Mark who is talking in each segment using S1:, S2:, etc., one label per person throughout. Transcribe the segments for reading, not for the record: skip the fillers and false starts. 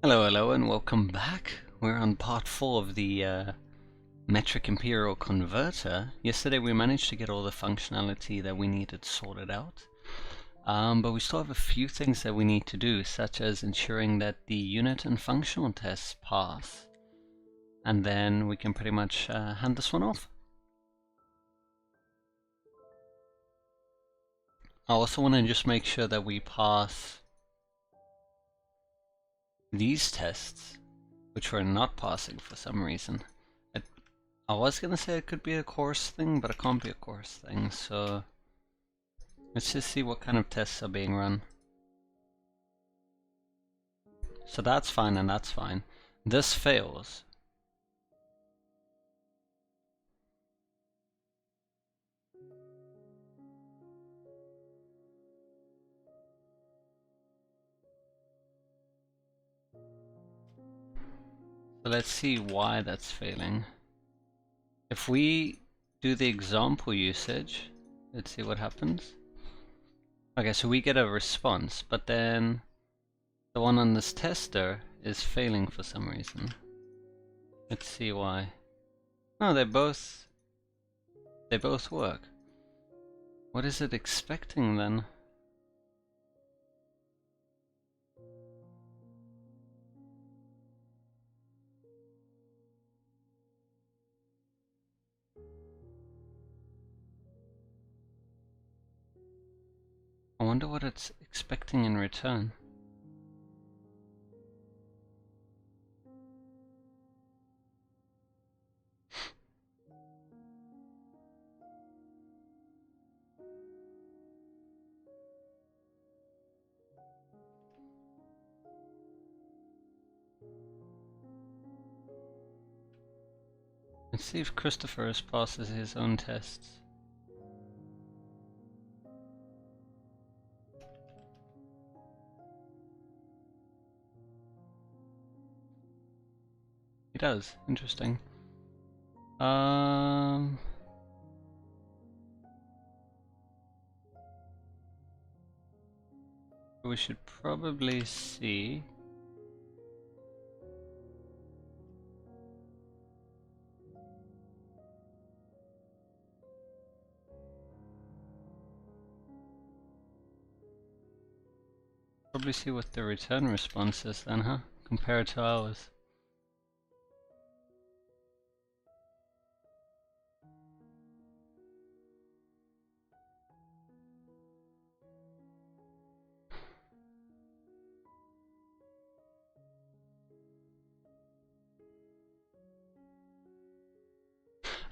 S1: Hello, and welcome back. We're on part 4 of the Metric-Imperial converter. Yesterday we managed to get all the functionality that we needed sorted out, but we still have a few things that we need to do, such as ensuring that the unit and functional tests pass, and then we can pretty much hand this one off. I also want to just make sure that we pass these tests, which we're not passing for some reason. I was gonna say it could be a course thing, but it can't be a course thing, so let's just see what kind of tests are being run. So that's fine and that's fine. This fails. So let's see why that's failing. If we do the example usage, let's see what happens. Okay, so we get a response, but then the one on this tester is failing for some reason. Let's see why. No, they both work. What is it expecting then? I wonder what it's expecting in return. Let's see if Christopher passes his own tests. He does. Interesting. We should probably see. Probably see what the return response is then, huh? Compared to ours.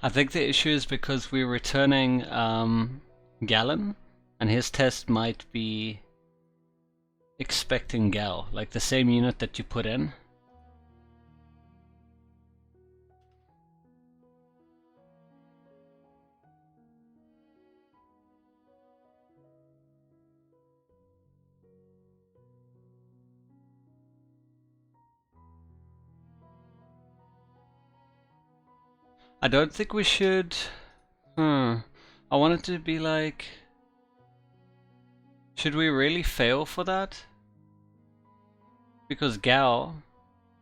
S1: I think the issue is because we're returning Gallon, and his test might be expecting Gal, like the same unit that you put in. I don't think we should. I want it to be like. Should we really fail for that? Because Gal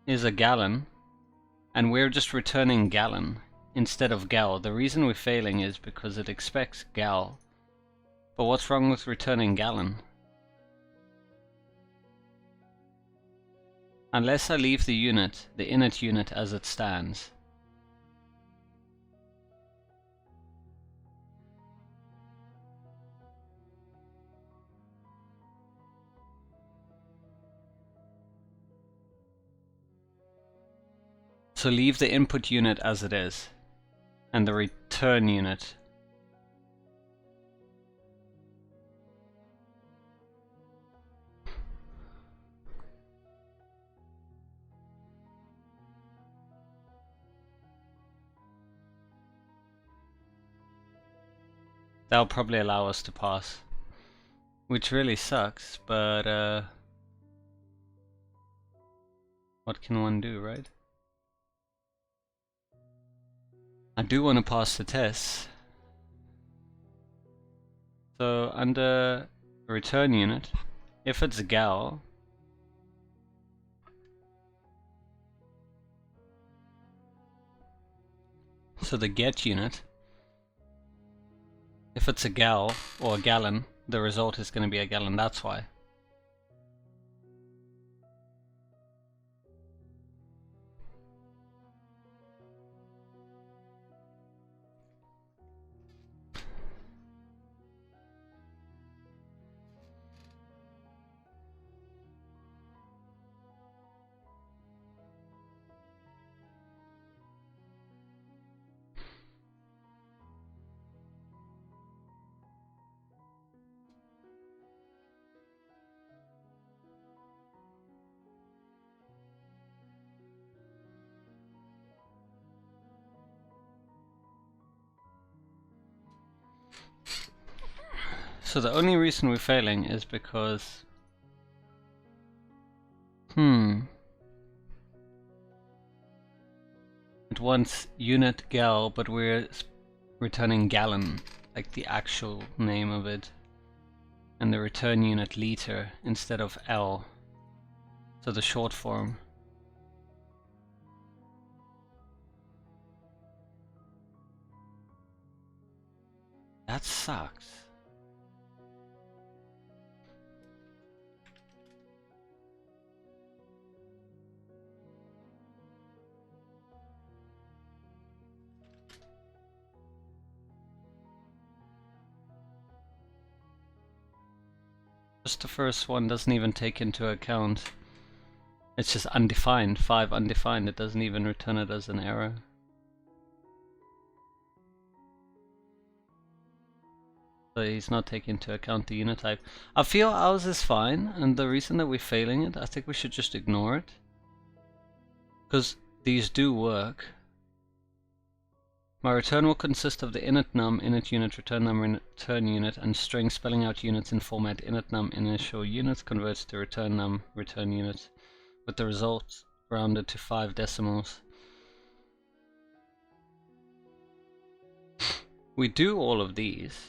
S1: is a Gallon, and we're just returning Gallon instead of Gal. The reason we're failing is because it expects Gal. But what's wrong with returning Gallon? Unless I leave the unit, the init unit as it stands. So leave the input unit as it is, and the return unit. That'll probably allow us to pass. Which really sucks, but what can one do, right? I do want to pass the tests. So under return unit, if it's Gal, So the get unit, if it's a gal or a gallon, the result is going to be a gallon, that's why. So the only reason we're failing is because... It wants unit gal, but we're returning gallon, like the actual name of it. And the return unit liter instead of L. So the short form. That sucks. Just the first one doesn't even take into account. It's just undefined, 5 undefined, it doesn't even return it as an error. So he's not taking into account the unit type. I feel ours is fine, and the reason that we're failing it, I think we should just ignore it. Because these do work. My return will consist of the init num, init unit, return num, return unit, and string spelling out units in format init num initial units converts to return num, return unit, with the result rounded to 5 decimals. We do all of these.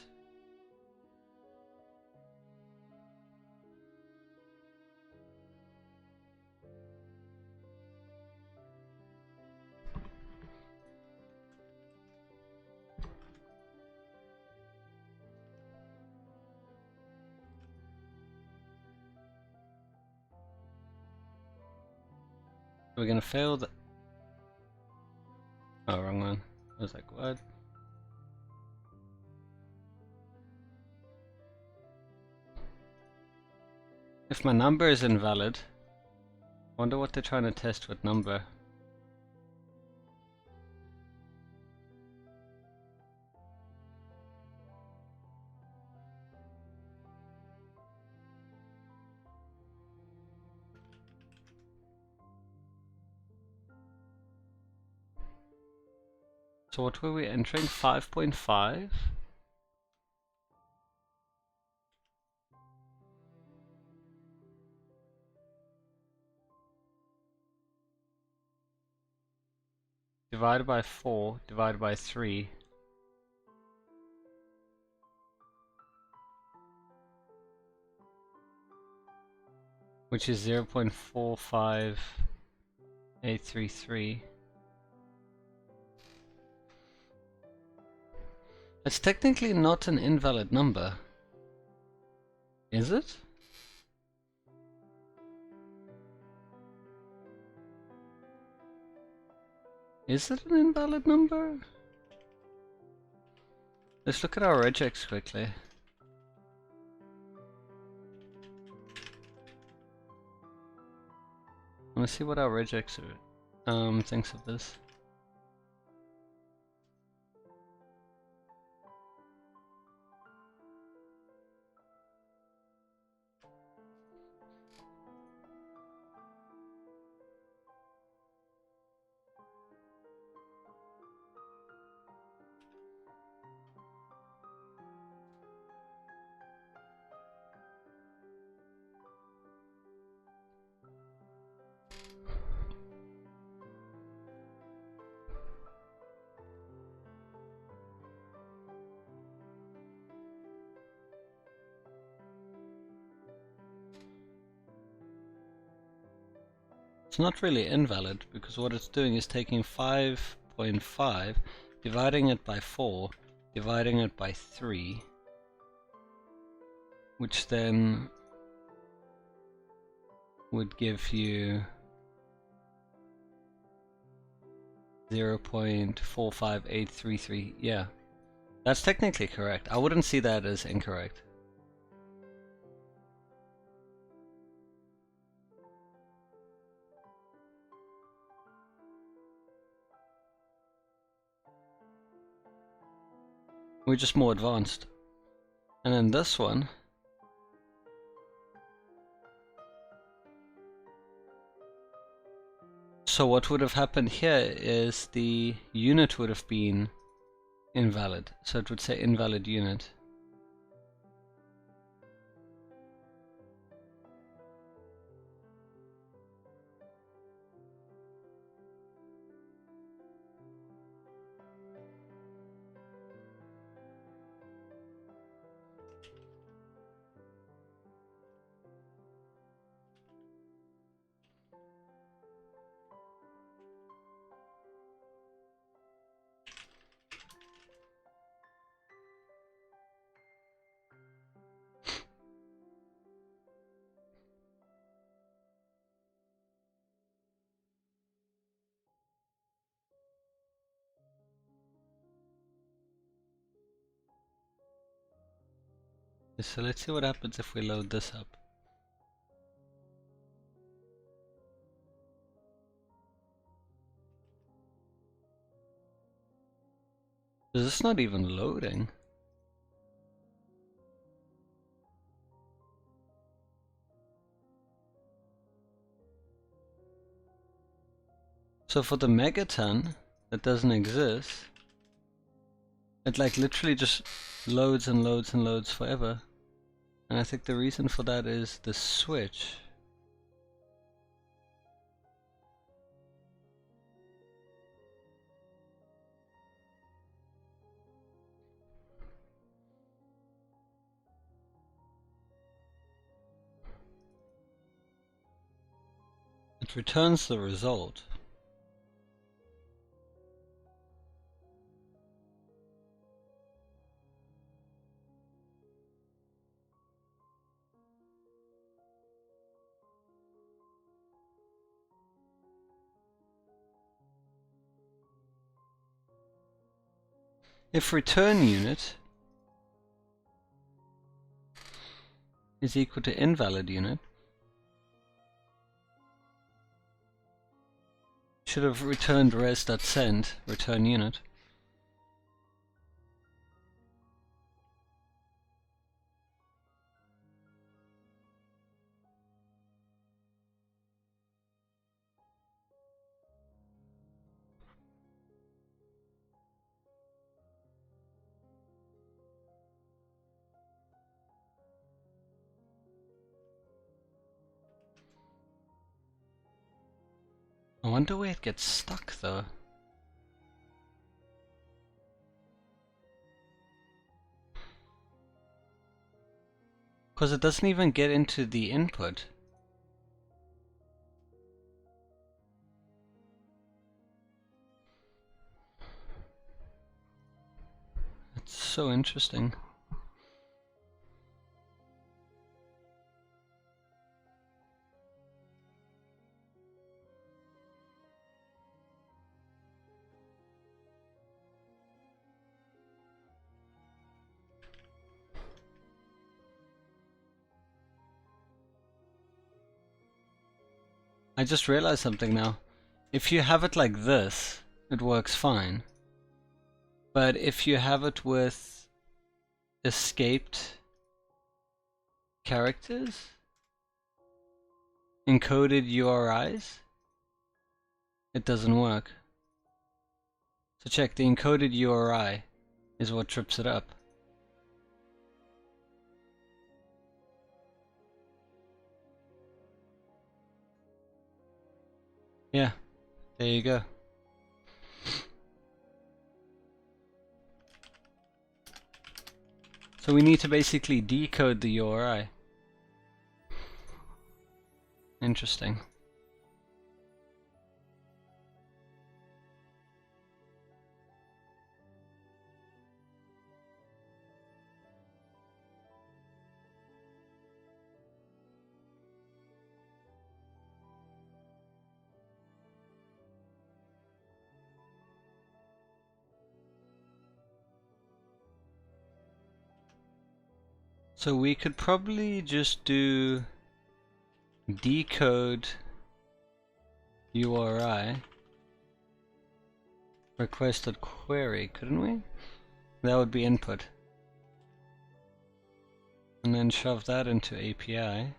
S1: We're gonna fail the... Oh, wrong one. I was like, what? If my number is invalid, wonder what they're trying to test with number. So what were we entering? 5.5? Divided by 4, divided by 3. Which is 0.45833. It's technically not an invalid number. Is it? Is it an invalid number? Let's look at our regex quickly. I want to see what our regex thinks of this. It's not really invalid, because what it's doing is taking 5.5, dividing it by 4, dividing it by 3, which then would give you 0.45833. Yeah, that's technically correct. I wouldn't see that as incorrect. We're just more advanced. And then this one, so what would have happened here is the unit would have been invalid. So it would say invalid unit. So let's see what happens if we load this up. Is this not even loading? So for the megaton that doesn't exist, it like literally just loads and loads and loads forever. And I think the reason for that is the switch. It returns the result. If return unit is equal to invalid unit, should have returned res.send return unit. I wonder where it gets stuck though. Because it doesn't even get into the input. It's so interesting. I just realized something now. If you have it like this, it works fine. But if you have it with escaped characters, encoded URIs, it doesn't work. So check, the encoded URI is what trips it up. Yeah, there you go. So we need to basically decode the URI. Interesting. So we could probably just do decode URI requested query, couldn't we? That would be input. And then shove that into API.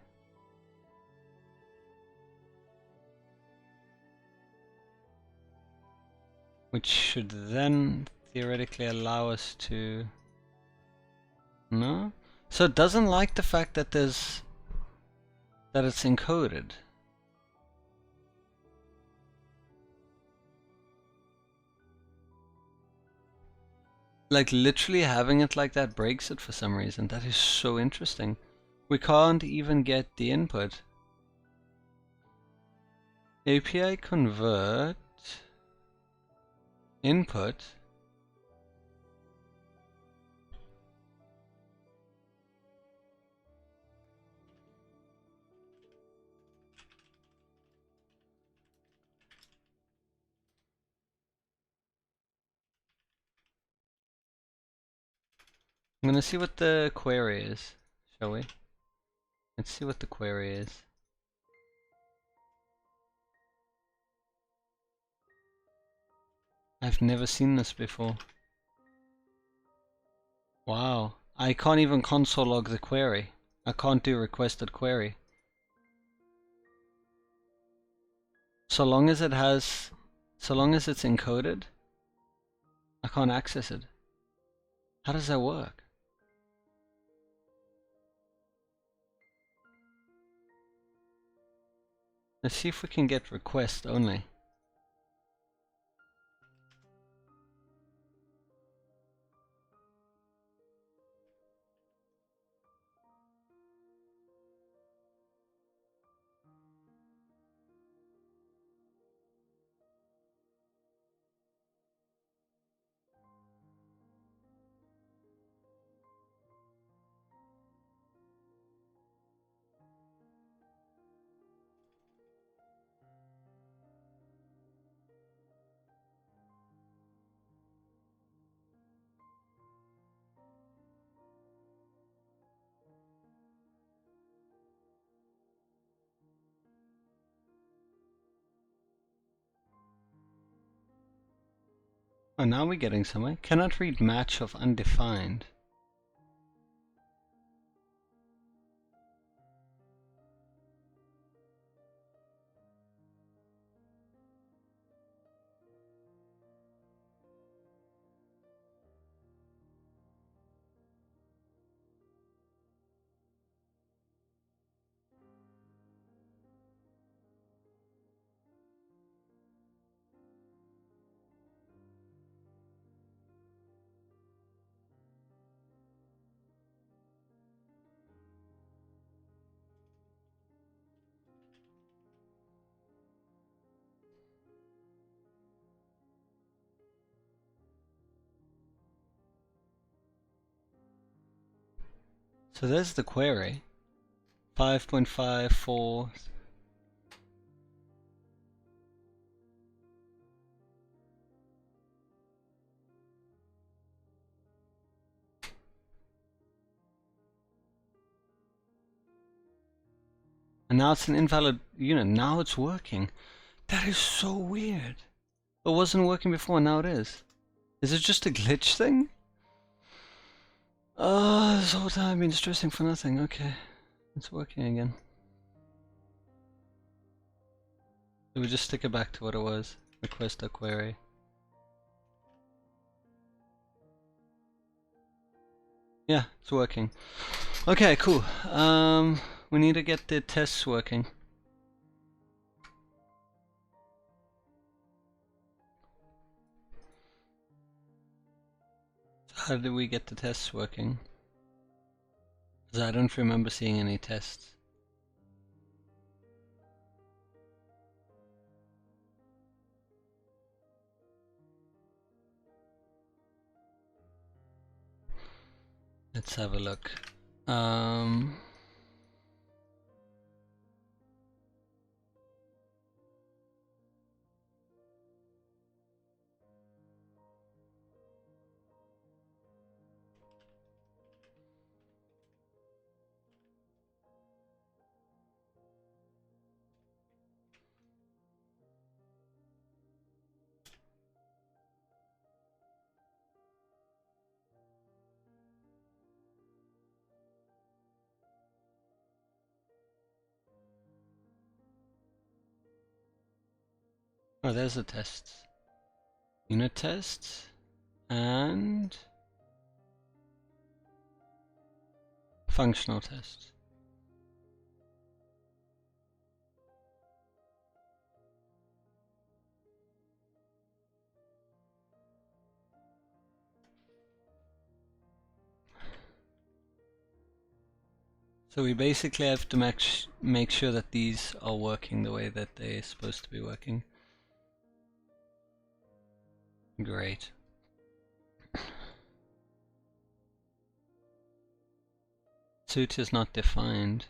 S1: Which should then theoretically allow us to... No? So it doesn't like the fact that it's encoded. Like literally having it like that breaks it for some reason. That is so interesting. We can't even get the input. API convert input. I'm gonna see what the query is, shall we? Let's see what the query is. I've never seen this before. Wow. I can't even console log the query. I can't do requested query. So long as it's encoded, I can't access it. How does that work? Let's see if we can get request only. Oh, now we're getting somewhere. Cannot read match of undefined. So there's the query. 5.54. And now it's an invalid unit. Now it's working. That is so weird. It wasn't working before, now it is. Is it just a glitch thing? Oh, this whole time I've been stressing for nothing. Okay, it's working again. So we just stick it back to what it was. Request a query. Yeah, it's working. Okay, cool. We need to get the tests working. How did we get the tests working? Because I don't remember seeing any tests. Let's have a look. Oh, there's the tests. Unit tests and functional tests. So we basically have to make sure that these are working the way that they're supposed to be working. Great. Suit is not defined.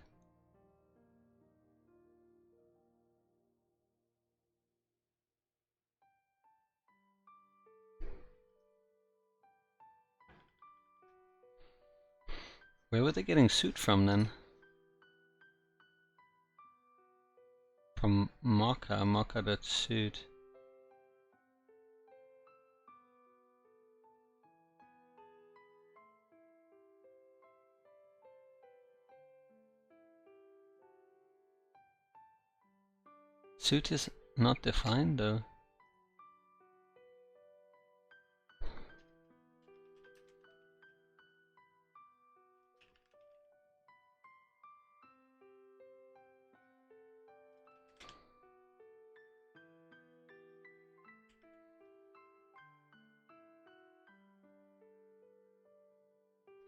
S1: Where were they getting suit from then? From marker.suit. Suit is not defined though.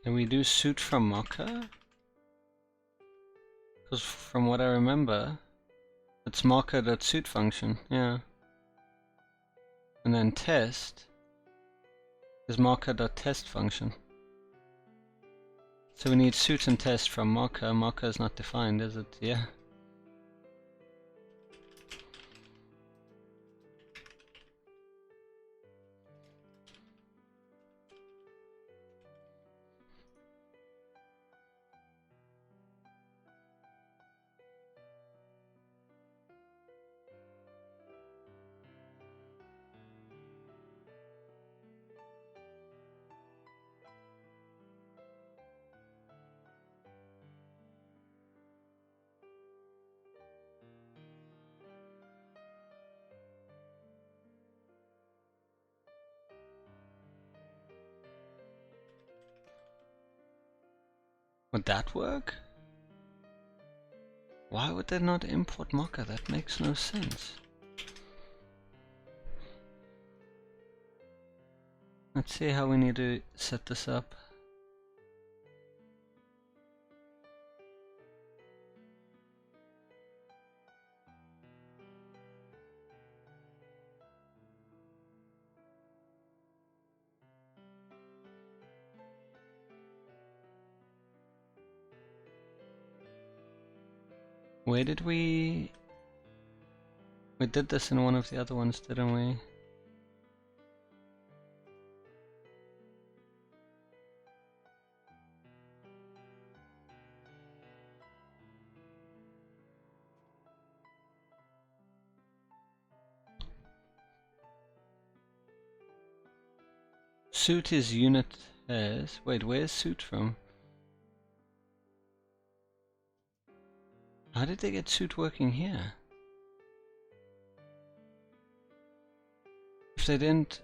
S1: Can we do suit from marker? Because from what I remember, it's marker.suit function, yeah. And then test is marker.test function. So we need suit and test from marker. Marker is not defined, is it? Yeah. Would that work? Why would they not import marker? That makes no sense. Let's see how we need to set this up. Where did we did this in one of the other ones, didn't we? Suit is unit as. Wait, where's suit from? How did they get suit working here? If they didn't...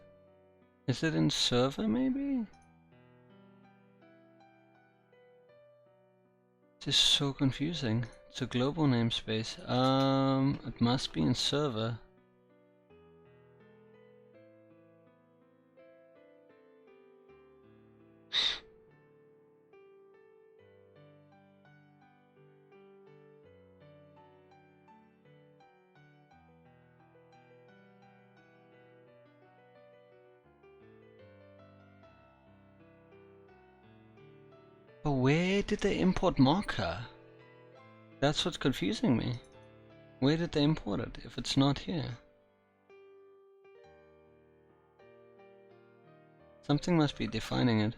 S1: Is it in server maybe? This is so confusing. It's a global namespace. It must be in server. But where did they import marker? That's what's confusing me. Where did they import it if it's not here? Something must be defining it.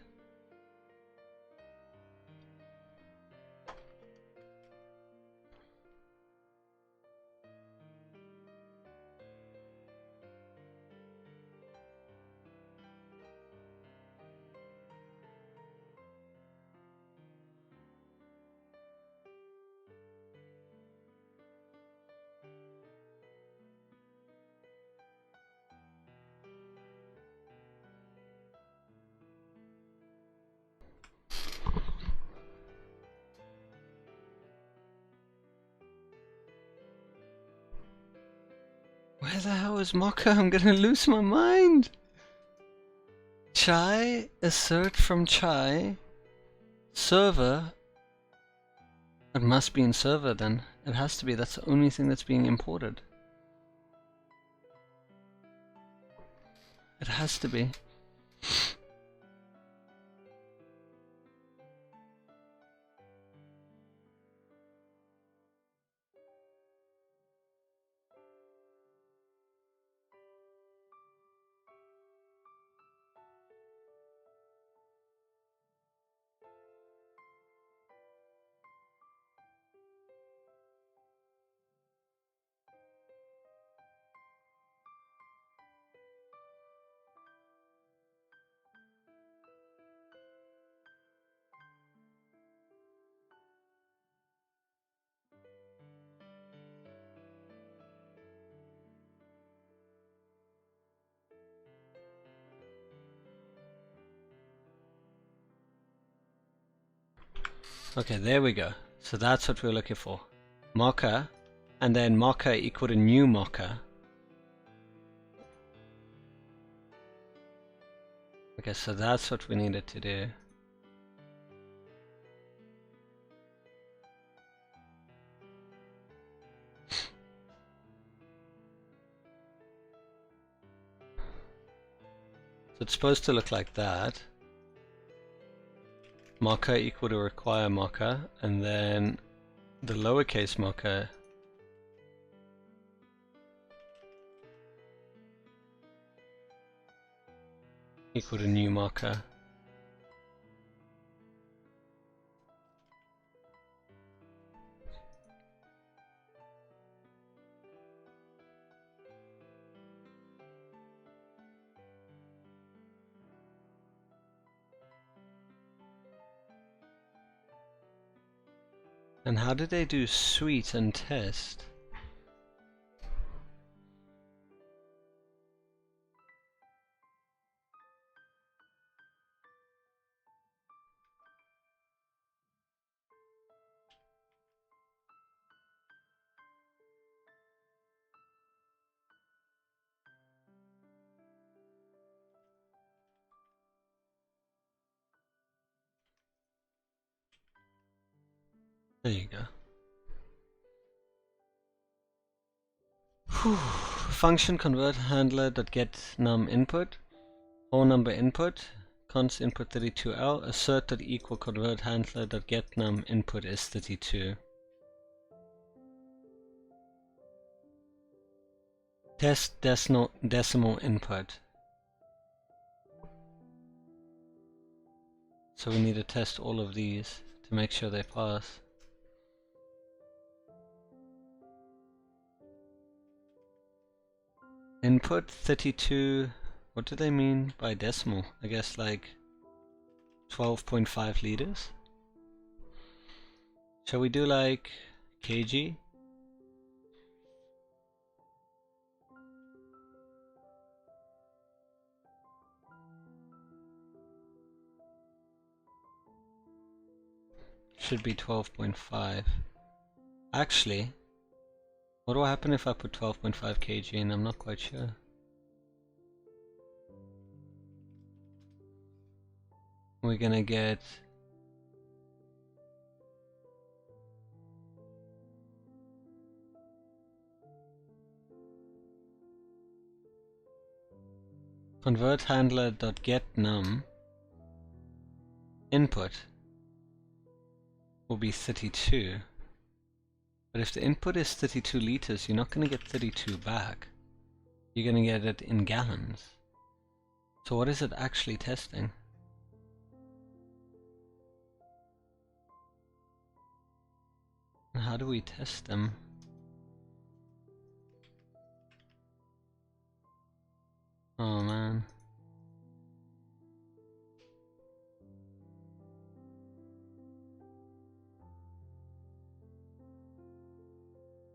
S1: Where the hell is Mocha? I'm gonna lose my mind! Chai, assert from Chai. Server. It must be in server then. It has to be, that's the only thing that's being imported. It has to be. Okay, there we go. So that's what we're looking for. Mocha, and then Mocha equal to new Mocha. Okay, so that's what we needed to do. So it's supposed to look like that. Mocha equal to require Mocha, and then the lowercase Mocha equal to new Mocha. And how did they do sweet and test? There you go. Whew. Function convert handler that get num input, whole number input, const input 32L, assert that equal convert handler that get num input is 32. Test decimal input. So we need to test all of these to make sure they pass. Input 32, what do they mean by decimal? I guess like 12.5 liters? Shall we do like kg? Should be 12.5. Actually, what will happen if I put 12.5 kg in? I'm not quite sure. We're gonna get convert handler dot get num input will be 32. But if the input is 32 liters, you're not going to get 32 back. You're going to get it in gallons. So what is it actually testing? And how do we test them? Oh man.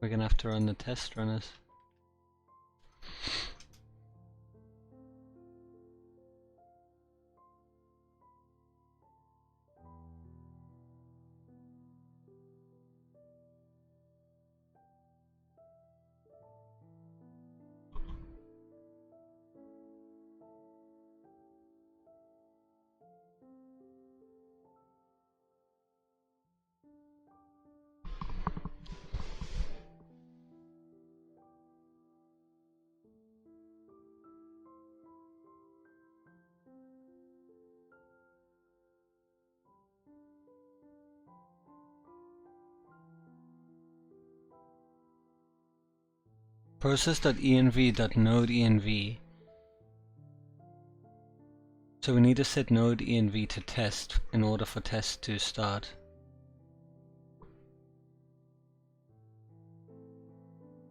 S1: We're gonna have to run the test runners. process.env.node.env. So we need to set node env to test in order for test to start.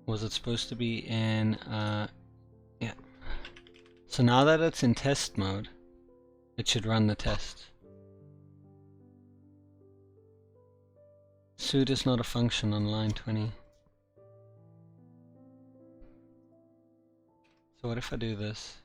S1: Was it supposed to be in, yeah. So now that it's in test mode, it should run the test. Suit is not a function on line 20. So what if I do this?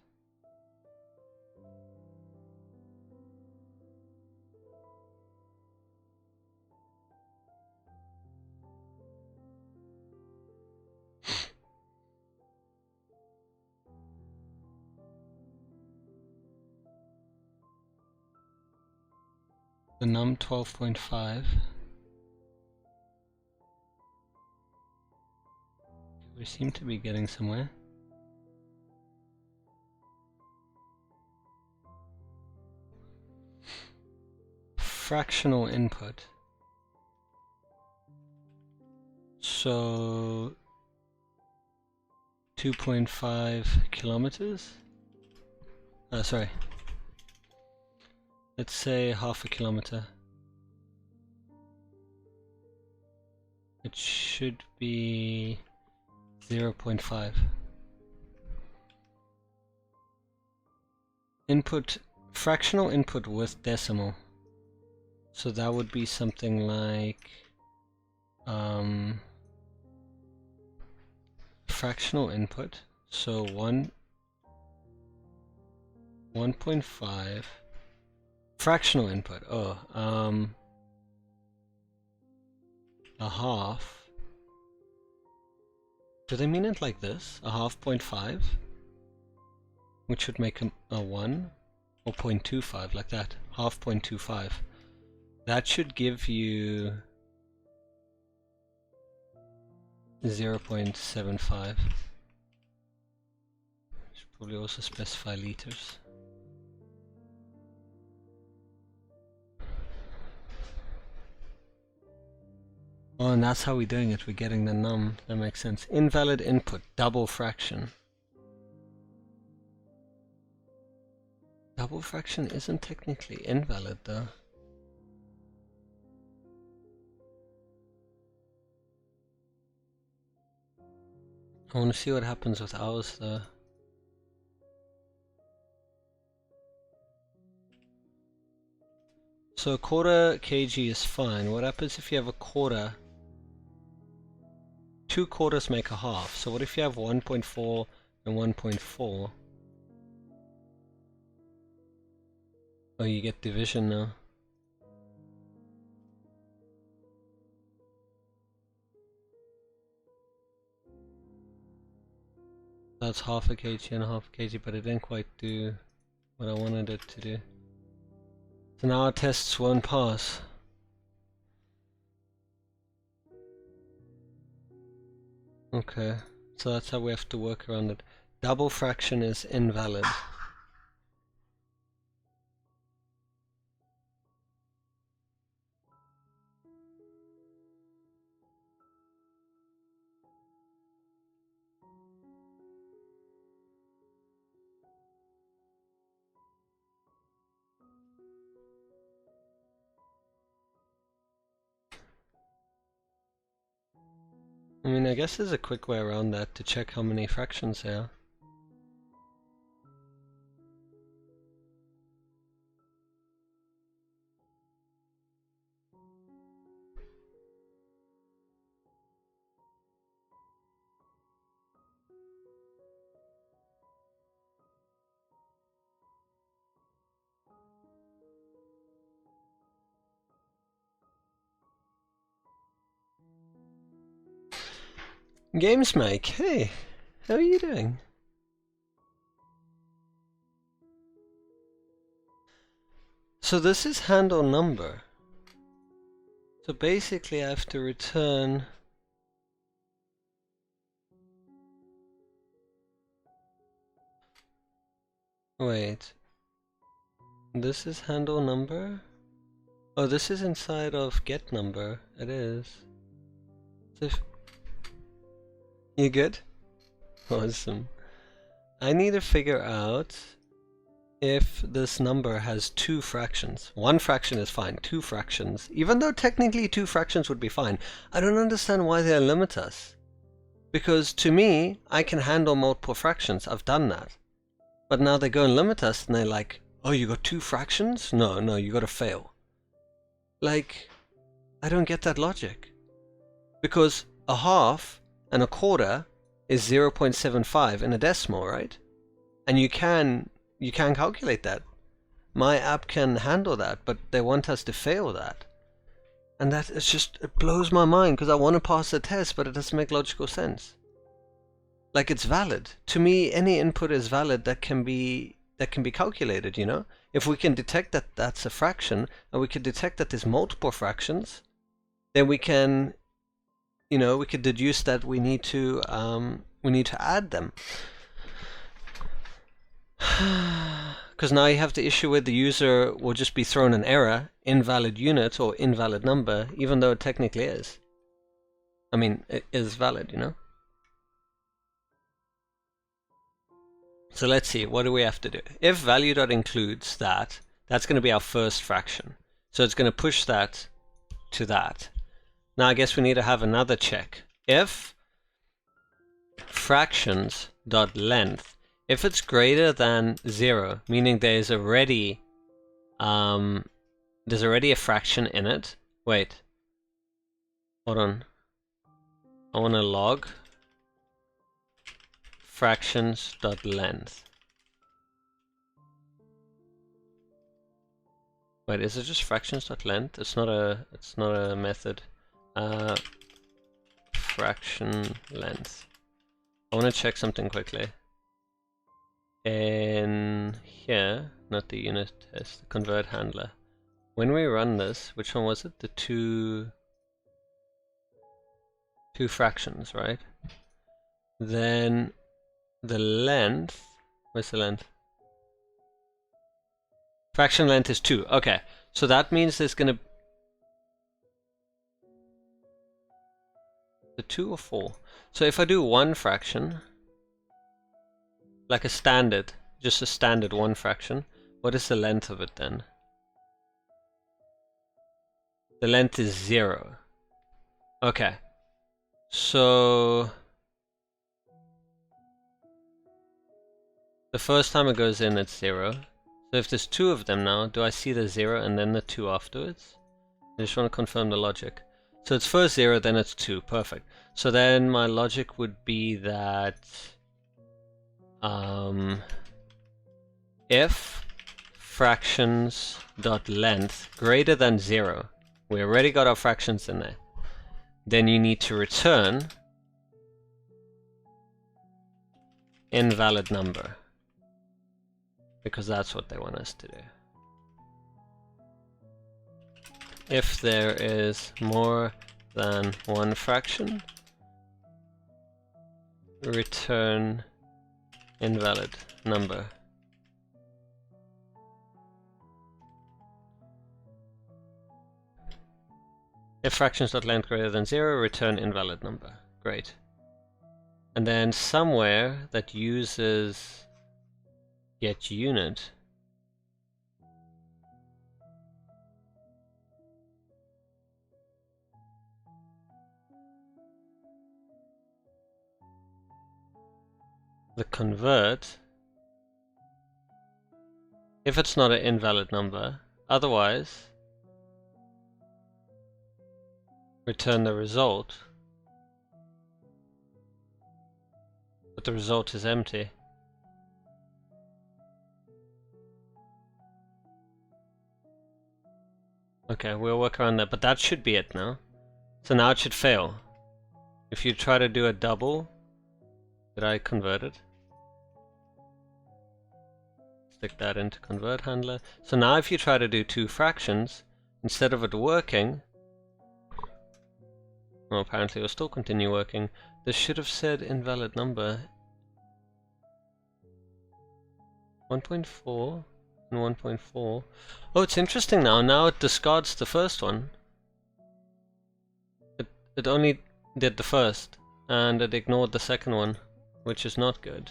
S1: The num 12.5. We seem to be getting somewhere. Fractional input. So 2.5 kilometers. Sorry. Let's say half a kilometer. It should be 0.5. Input, fractional input with decimal. So that would be something like fractional input. So 1.5 fractional input. Oh, a half. Do they mean it like this? A half 0.5? Which would make a 1 or 0.25, like that. Half 0.25. That should give you 0.75. Should probably also specify liters. Oh, and that's how we're doing it. We're getting the num. That makes sense. Invalid input, double fraction. Double fraction isn't technically invalid though. I want to see what happens with ours though. So a quarter kg is fine. What happens if you have a quarter? 2 quarters make a half. So what if you have 1.4 and 1.4? Oh, you get division now. That's half a kg and a half a kg, but it didn't quite do what I wanted it to do. So now our tests won't pass. Okay, so that's how we have to work around it. Double fraction is invalid. I mean, I guess there's a quick way around that to check how many fractions there are. Games Mike, hey, how are you doing? So this is handle number. So basically I have to return wait. This is handle number? Oh, this is inside of get number. It is. So if you good?
S2: Awesome. I need to figure out if this number has two fractions. One fraction is fine, two fractions. Even though technically two fractions would be fine, I don't understand why they limit us. Because to me, I can handle multiple fractions. I've done that. But now they go and limit us and they're like, oh, you got two fractions? No, you gotta fail. Like, I don't get that logic. Because a half and a quarter is 0.75 in a decimal, right? And you can calculate that. My app can handle that, but they want us to fail that. And that is just, it blows my mind because I want to pass the test, but it doesn't make logical sense. Like, it's valid. To me, any input is valid that can be calculated, you know? If we can detect that that's a fraction, and we can detect that there's multiple fractions, then we can, you know, we could deduce that we need to add them. Because now you have the issue where the user will just be thrown an error, invalid unit or invalid number, even though it technically is. I mean, it is valid, you know? So let's see, what do we have to do? If value.includes that, that's going to be our first fraction. So it's going to push that to that. Now I guess we need to have another check. If fractions.length, if it's greater than 0, meaning there's already a fraction in it. Wait. Hold on. I want to log fractions.length. Wait, is it just fractions.length? It's not a method. Fraction length. I want to check something quickly. In here, not the unit test, the convert handler. When we run this, which one was it? The two fractions, right? Then the length, where's the length? Fraction length is 2. Okay, so that means there's gonna the 2 or 4. So if I do one fraction, like a standard, just a standard one fraction, what is the length of it then? The length is 0. Okay, so the first time it goes in, it's 0. So if there's 2 of them now, do I see the 0 and then the 2 afterwards? I just want to confirm the logic. So it's first 0, then it's 2. Perfect. So then my logic would be that if fractions.length greater than 0, we already got our fractions in there, then you need to return invalid number, because that's what they want us to do. If there is more than one fraction, return invalid number. If fractions.length greater than 0, return invalid number. Great. And then somewhere that uses getUnit, the convert, if it's not an invalid number, otherwise return the result, but the result is empty. Okay, we'll work around that, but that should be it now. So now it should fail. If you try to do a double, did I convert it? Stick that into convert handler. So now if you try to do 2 fractions, instead of it working, well, apparently it will still continue working. This should have said invalid number. 1.4 and 1.4. Oh, it's interesting now. Now it discards the first one. It only did the first, and it ignored the second one. which is not good.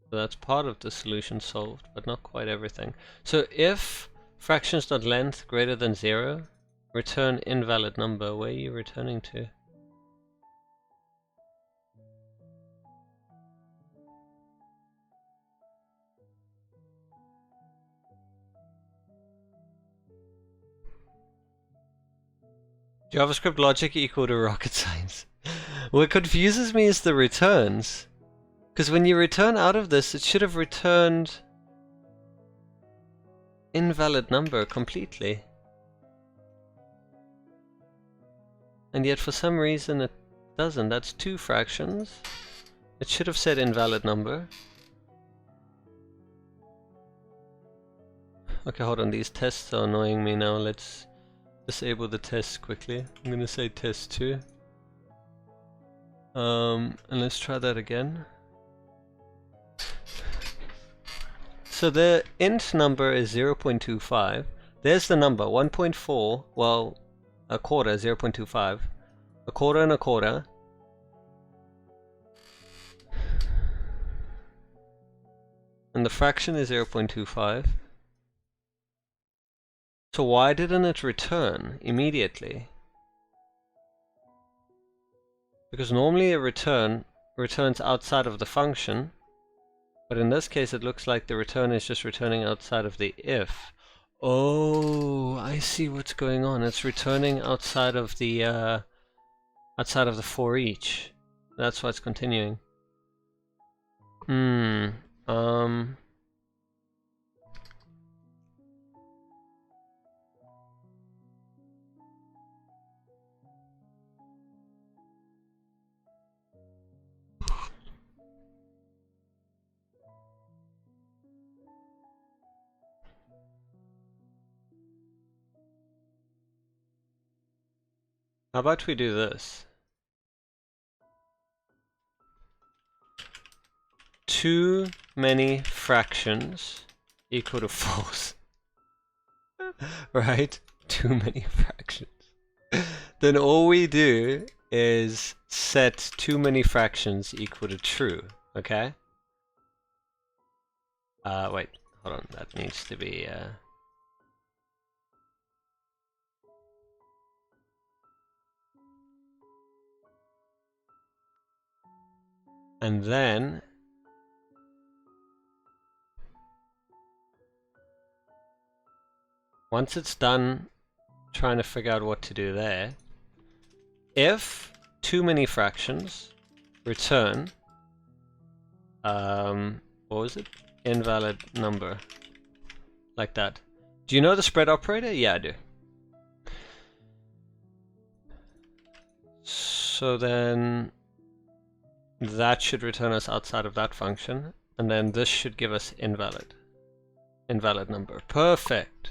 S2: So that's part of the solution solved, but not quite everything. So if fractions.length greater than 0, return invalid number. Where are you returning to? JavaScript logic equal to rocket science. What confuses me is the returns. Because when you return out of this, it should have returned invalid number completely. And yet for some reason it doesn't. That's 2 fractions. It should have said invalid number. Okay, hold on. These tests are annoying me now. Let's disable the tests quickly. I'm gonna say test 2. And let's try that again. So the int number is 0.25. There's the number, 1.4. Well, a quarter, 0.25. A quarter and a quarter. And the fraction is 0.25. So why didn't it return immediately? Because normally a return returns outside of the function, but in this case it looks like the return is just returning outside of the if. Oh, I see what's going on. It's returning outside of the for each. That's why it's continuing. How about we do this? Too many fractions equal to false. Right? Too many fractions. Then all we do is set too many fractions equal to true, okay? Wait, hold on, that needs to be, and then once it's done trying to figure out what to do there, if too many fractions return, what was it? Invalid number. Like that. Do you know the spread operator? Yeah, I do. So then that should return us outside of that function, and then this should give us invalid number. Perfect.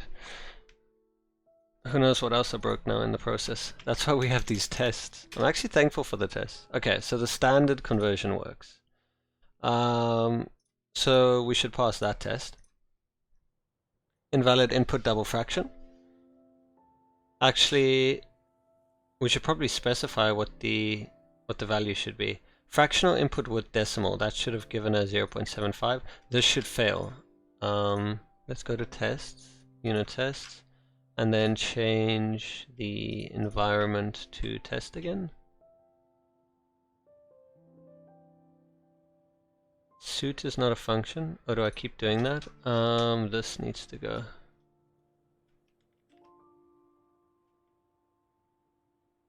S2: Who knows what else I broke now in the process. That's why we have these tests. I'm actually thankful for the tests. Okay, so the standard conversion works. So we should pass that test. Invalid input double fraction. Actually, we should probably specify what the value should be. Fractional input with decimal, that should have given us 0.75. This should fail. Let's go to tests, unit tests, and then change the environment to test again. Suit is not a function, or do I keep doing that? This needs to go.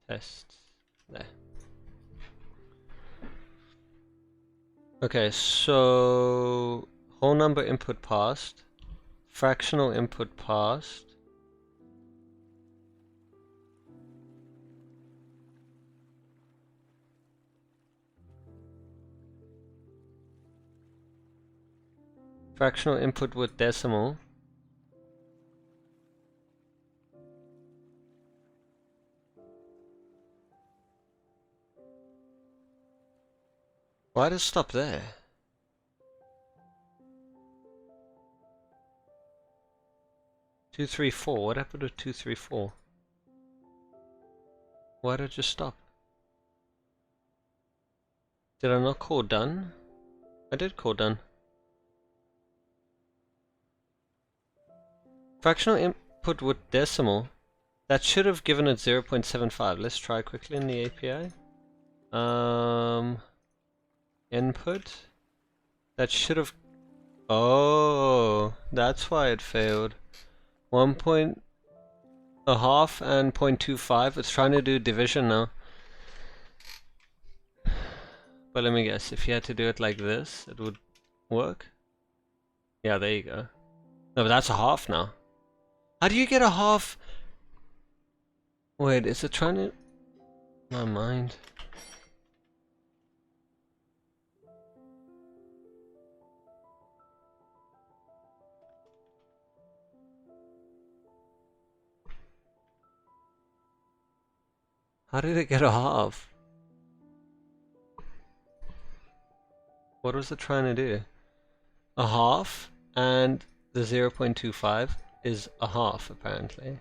S2: Tests, there. Okay, so whole number input passed, fractional input passed. Fractional input with decimal. Why did it stop there? Two, three, four. What happened to 2, 3, 4? Why did it just stop? Did I not call done? I did call done. Fractional input with decimal. That should have given it 0.75. Let's try quickly in the API. Input. That should have... Oh, that's why it failed. 1.5 and 0.25. It's trying to do division now. But let me guess, if you had to do it like this, it would work? Yeah, there you go. No, but that's a half now. How do you get a half? Wait, is it trying to... My mind. How did it get a half? What was it trying to do? A half, and the 0.25 is a half, apparently.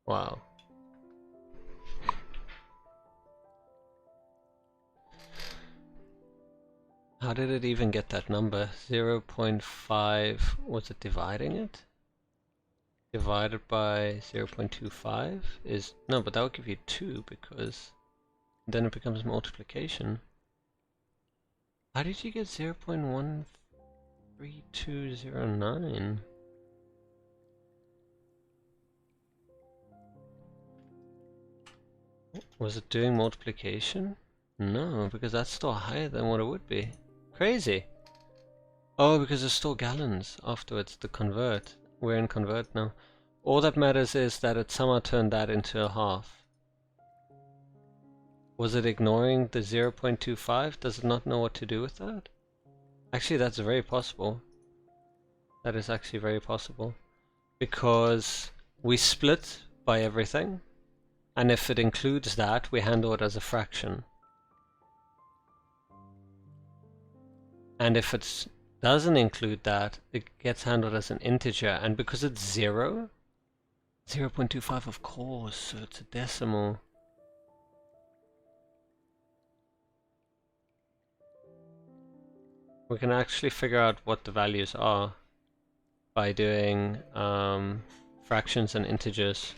S2: Wow. How did it even get that number? 0.5, was it dividing it? Divided by 0.25 is... No, but that would give you 2, because then it becomes multiplication. How did you get 0.13209? Was it doing multiplication? No, because that's still higher than what it would be. Crazy! Oh, because it's still gallons afterwards to convert. We're in convert now. All that matters is that it somehow turned that into a half. Was it ignoring the 0.25? Does it not know what to do with that? Actually, that's very possible. That is actually very possible. Because we split by everything, and if it includes that, we handle it as a fraction. And if it doesn't include that, it gets handled as an integer, and because it's 0, 0.25 of course, so it's a decimal. We can actually figure out what the values are by doing fractions and integers.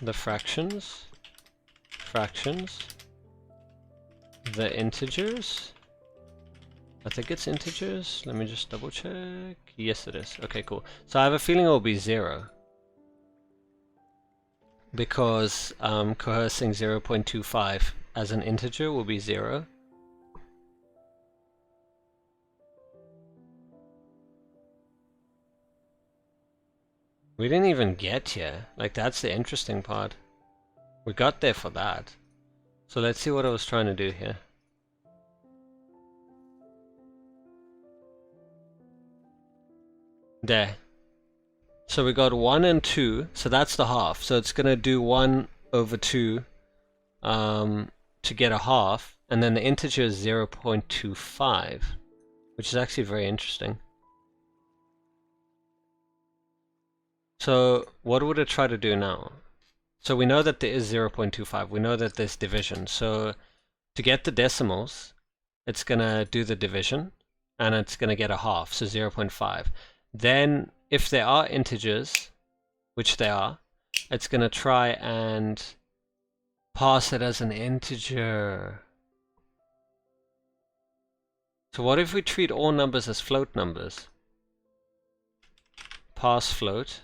S2: The fractions, the integers. I think it's integers. Let me just double check. Yes, it is. Okay, cool. So I have a feeling it will be 0. Because coercing 0.25 as an integer will be 0. We didn't even get here. Like, that's the interesting part. We got there for that. So let's see what I was trying to do here. There. So we got 1 and 2, so that's the half. So it's going to do 1 over 2 to get a half, and then the integer is 0.25, which is actually very interesting. So what would it try to do now? So we know that there is 0.25, we know that there's division, so to get the decimals, it's going to do the division, and it's going to get a half, so 0.5. Then, if there are integers, which they are, it's going to try and pass it as an integer. So what if we treat all numbers as float numbers? Pass float.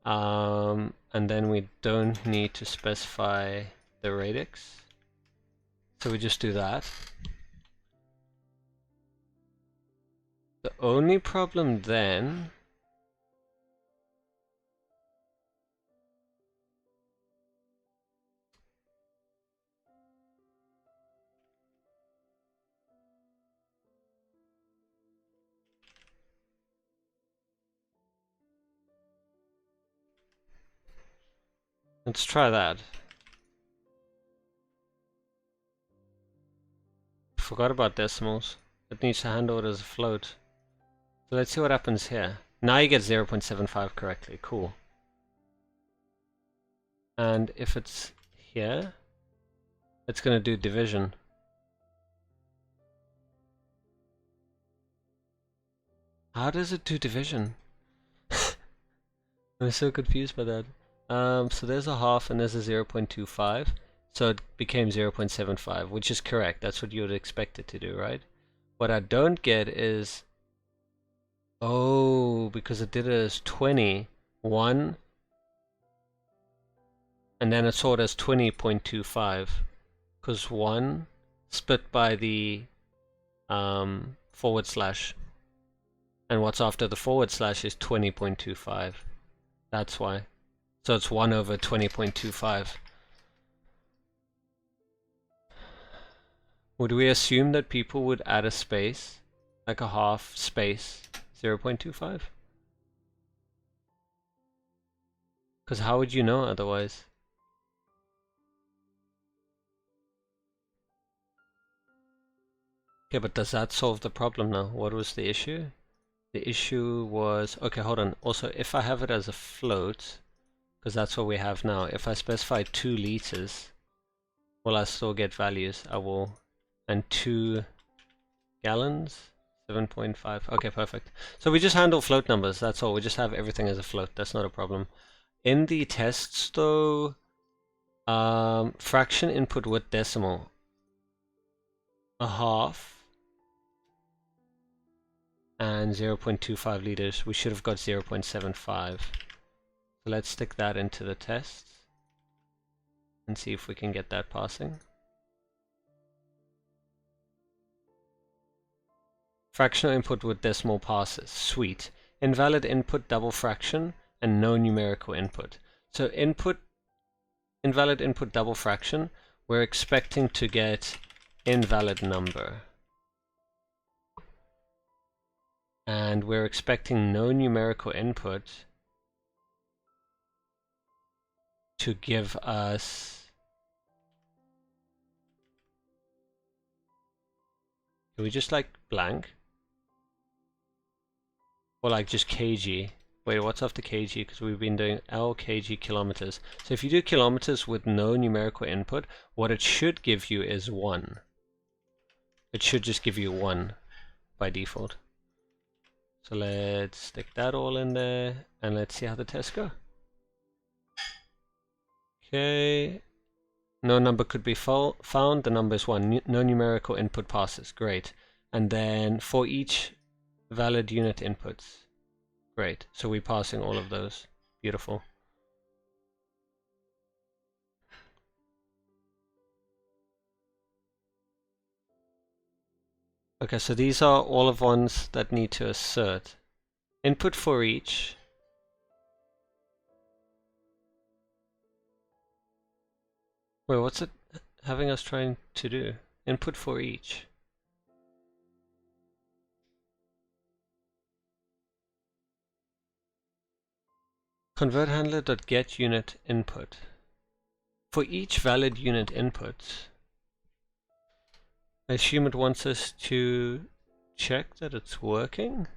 S2: And then we don't need to specify the radix. So we just do that. The only problem then let's try that. forgot about decimals. It needs to handle it as a float. So let's see what happens here. Now you get 0.75 correctly. Cool. And if it's here, it's going to do division. How does it do division? I'm so confused by that. So there's a half and there's a 0.25. So it became 0.75, which is correct. That's what you would expect it to do, right? What I don't get is... Oh, because it did it as 20. 1. And then it saw it as 20.25. Because 1 split by the forward slash. And what's after the forward slash is 20.25. That's why. So it's 1 over 20.25. Would we assume that people would add a space, like a half space, 0.25? Because how would you know otherwise? Okay, but does that solve the problem now? What was the issue? The issue was... Okay, hold on. Also, if I have it as a float, because that's what we have now, if I specify 2 liters, will I still get values? I will. And 2 gallons? 7.5. Okay, perfect. So we just handle float numbers, that's all. We just have everything as a float. That's not a problem. In the tests, though, fraction input with decimal. A half and 0.25 liters. We should have got 0.75. So let's stick that into the tests and see if we can get that passing. Fractional input with decimal passes. Sweet. Invalid input double fraction and no numerical input. So invalid input double fraction, we're expecting to get invalid number. And we're expecting no numerical input to give us... Can we just like blank? Or like just kg? Wait, what's after kg? Because we've been doing L kg kilometers. So if you do kilometers with no numerical input, what it should give you is 1. It should just give you 1 by default. So let's stick that all in there and let's see how the tests go. Okay. No number could be found. The number is 1. No numerical input passes. Great. And then for each valid unit inputs. Great. So we're passing all of those. Beautiful. Okay, so these are all of ones that need to assert. Input for each. Wait, what's it having us trying to do? Input for each. Convert handler.get unit input. For each valid unit input, I assume it wants us to check that it's working.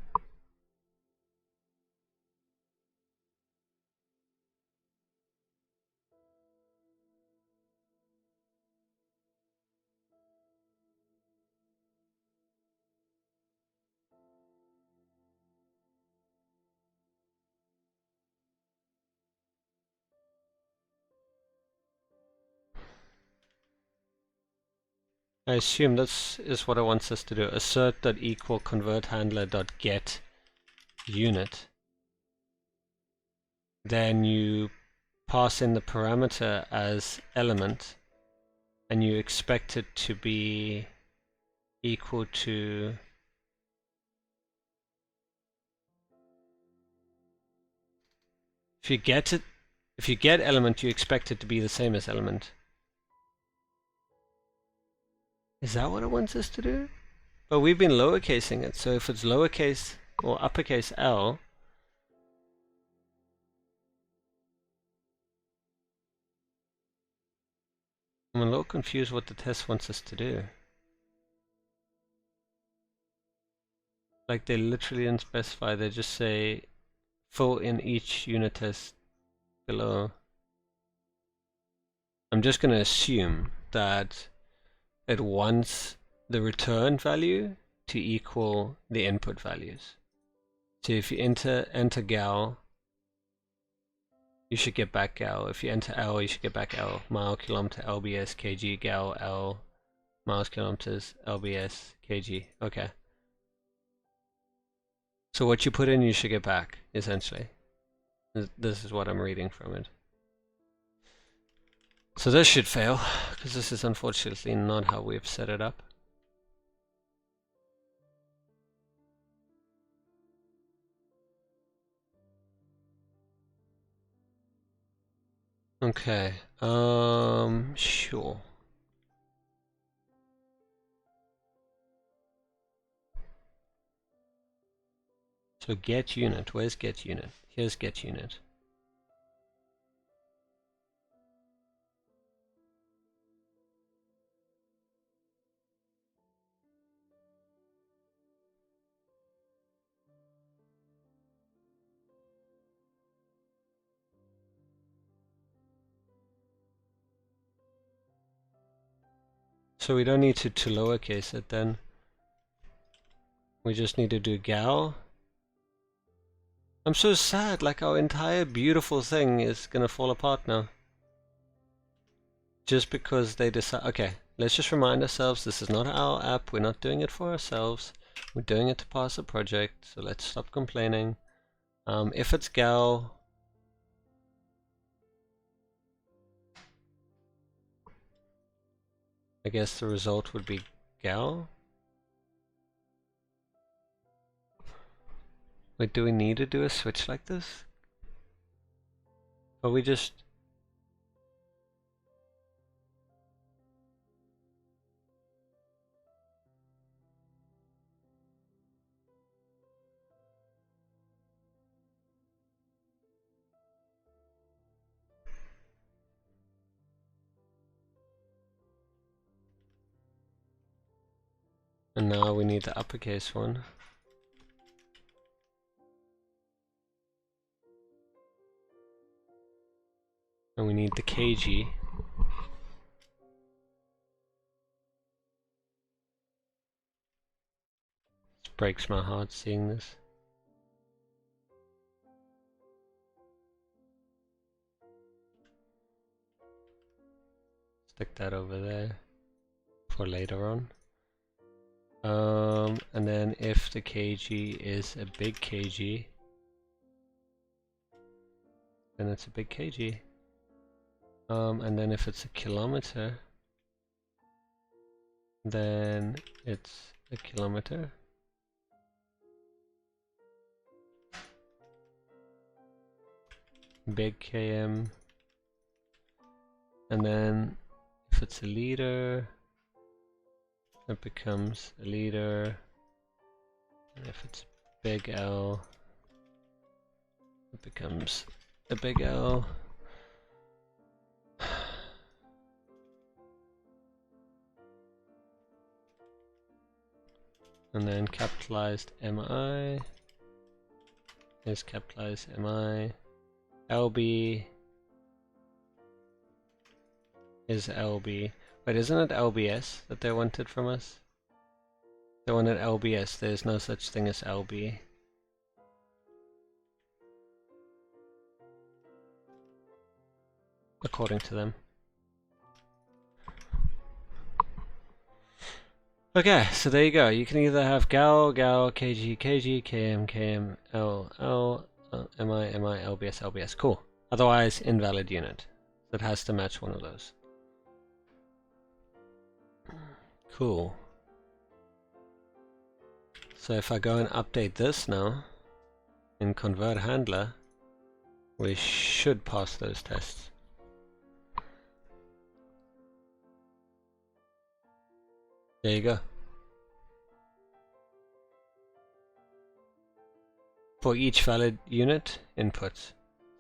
S2: I assume this is what it wants us to do. Assert.equal convert handler.get unit. Then you pass in the parameter as element and you expect it to be equal to if you get element, you expect it to be the same as element. Is that what it wants us to do? But we've been lowercasing it, so if it's lowercase or uppercase L, I'm a little confused what the test wants us to do. like they literally didn't specify, they just say fill in each unit test below. I'm just going to assume that it wants the return value to equal the input values. So if you enter gal, you should get back gal. If you enter L, you should get back L. Mile, kilometer, LBS, kg, gal, L, miles, kilometers, LBS, kg. Okay. So what you put in, you should get back, essentially. This is what I'm reading from it. So this should fail, because this is unfortunately not how we've set it up. Okay, sure. So get unit, where's get unit? Here's get unit. So we don't need to lowercase it then. We just need to do gal. I'm so sad, like our entire beautiful thing is gonna fall apart now. Just because they decide, okay, let's just remind ourselves this is not our app, we're not doing it for ourselves, we're doing it to pass a project, so let's stop complaining. If it's gal, I guess the result would be gal. Wait, do we need to do a switch like this? Or we just... And now we need the uppercase one. And we need the kg. It breaks my heart seeing this. Stick that over there for later on. And then if the kg is a big kg, then it's a big kg. And then if it's a kilometer, then it's a kilometer. Big km. And then if it's a liter, it becomes a liter. And if it's big L, it becomes a big L. And then capitalized MI is capitalized MI. LB is LB. Wait, isn't it LBS that they wanted from us? They wanted LBS, there's no such thing as LB. According to them. Okay, so there you go. You can either have gal, kg, km, l, mi, lbs, lbs. Cool. Otherwise, invalid unit. So it has to match one of those. Cool. So if I go and update this now, in convert handler, we should pass those tests. There you go. For each valid unit, inputs.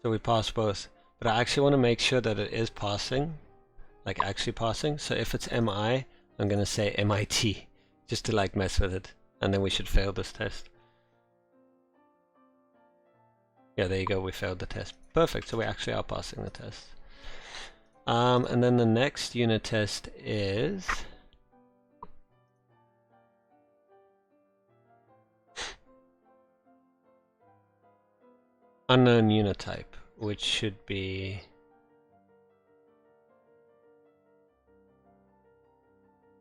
S2: So we pass both. But I actually want to make sure that it is passing, like actually passing. So if it's MI, I'm going to say MIT, just to like mess with it. And then we should fail this test. Yeah, there you go, we failed the test. Perfect, so we actually are passing the test. And then the next unit test is unknown unit type, which should be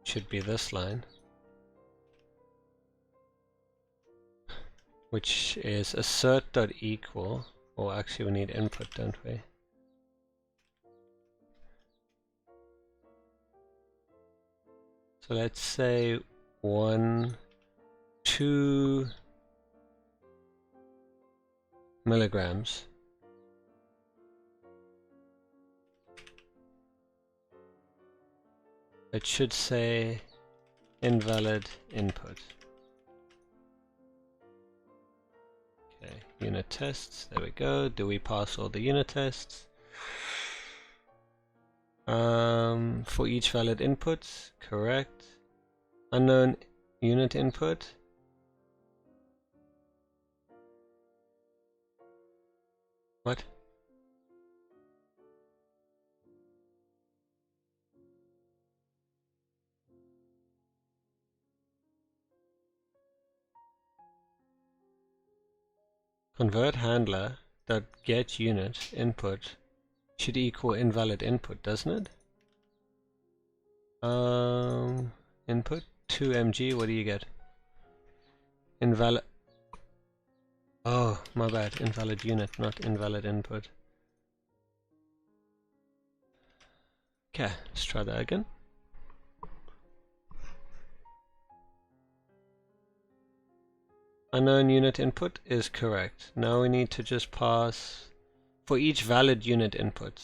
S2: this line, which is assert.equal, or actually we need input, don't we? So let's say 2 milligrams. It should say invalid input. Okay, unit tests, there we go. Do we pass all the unit tests? For each valid input, correct. Unknown unit input. What? Convert handler dot get unit input should equal invalid input, doesn't it? Input 2mg, what do you get? Invalid. Oh, my bad. Invalid unit, not invalid input. Okay, let's try that again. Unknown unit input is correct. Now we need to just pass for each valid unit input.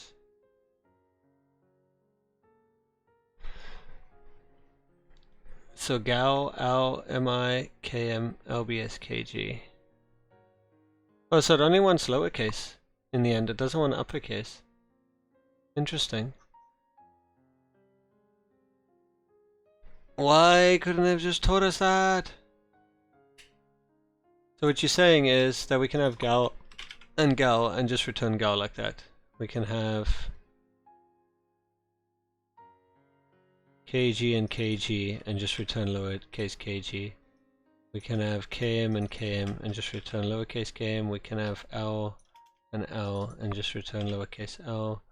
S2: So gal, al, mi, km, lbs, kg. Oh, so it only wants lowercase in the end. It doesn't want uppercase. Interesting. Why couldn't they have just taught us that? So what you're saying is that we can have gal and just return gal like that. We can have kg and kg and just return lowercase kg. We can have km and just return lowercase km. We can have l and just return lowercase l.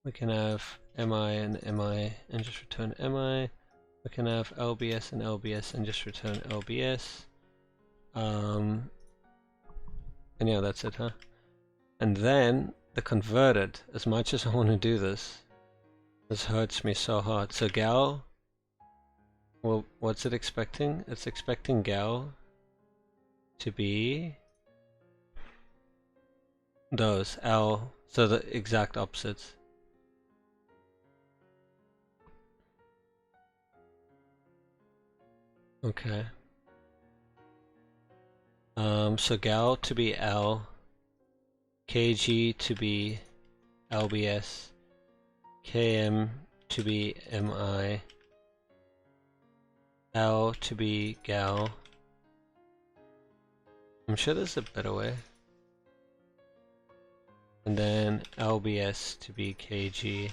S2: We can have mi and just return mi. We can have lbs and just return lbs. And yeah, that's it, huh? And then the converted, as much as I want to do this hurts me so hard. So gal, well, what's it expecting? It's expecting gal to be those, L, so the exact opposites. Okay. So gal to be L, kg to be lbs, km to be mi, L to be gal. I'm sure there's a better way. And then lbs to be kg.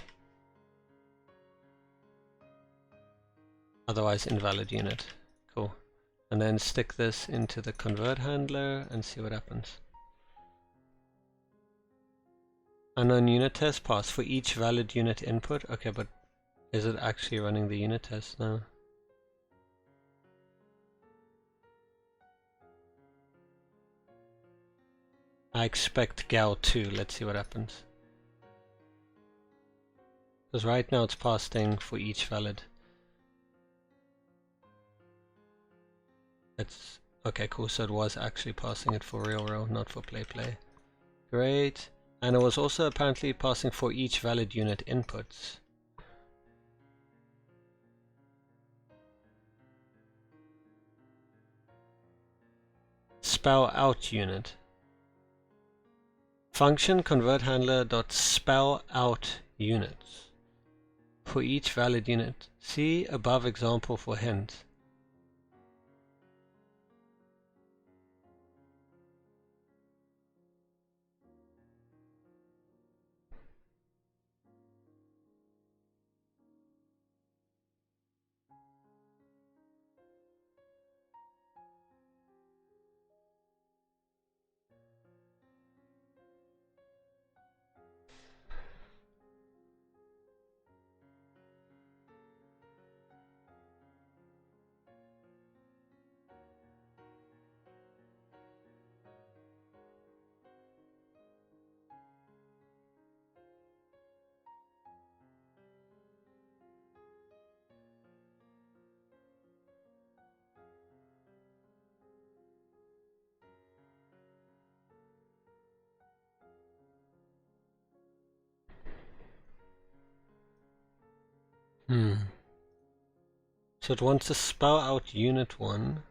S2: Otherwise invalid unit. Cool. And then stick this into the convert handler and see what happens. Unknown unit test pass for each valid unit input. Okay, but is it actually running the unit test now? I expect gal 2. Let's see what happens. Because right now it's passing for each valid. It's okay, cool. So it was actually passing it for real, not for play. Great. And it was also apparently passing for each valid unit inputs. Spell out unit. Function convert handler dot spell out units for each valid unit. See above example for hint. So it wants to spell out unit 1.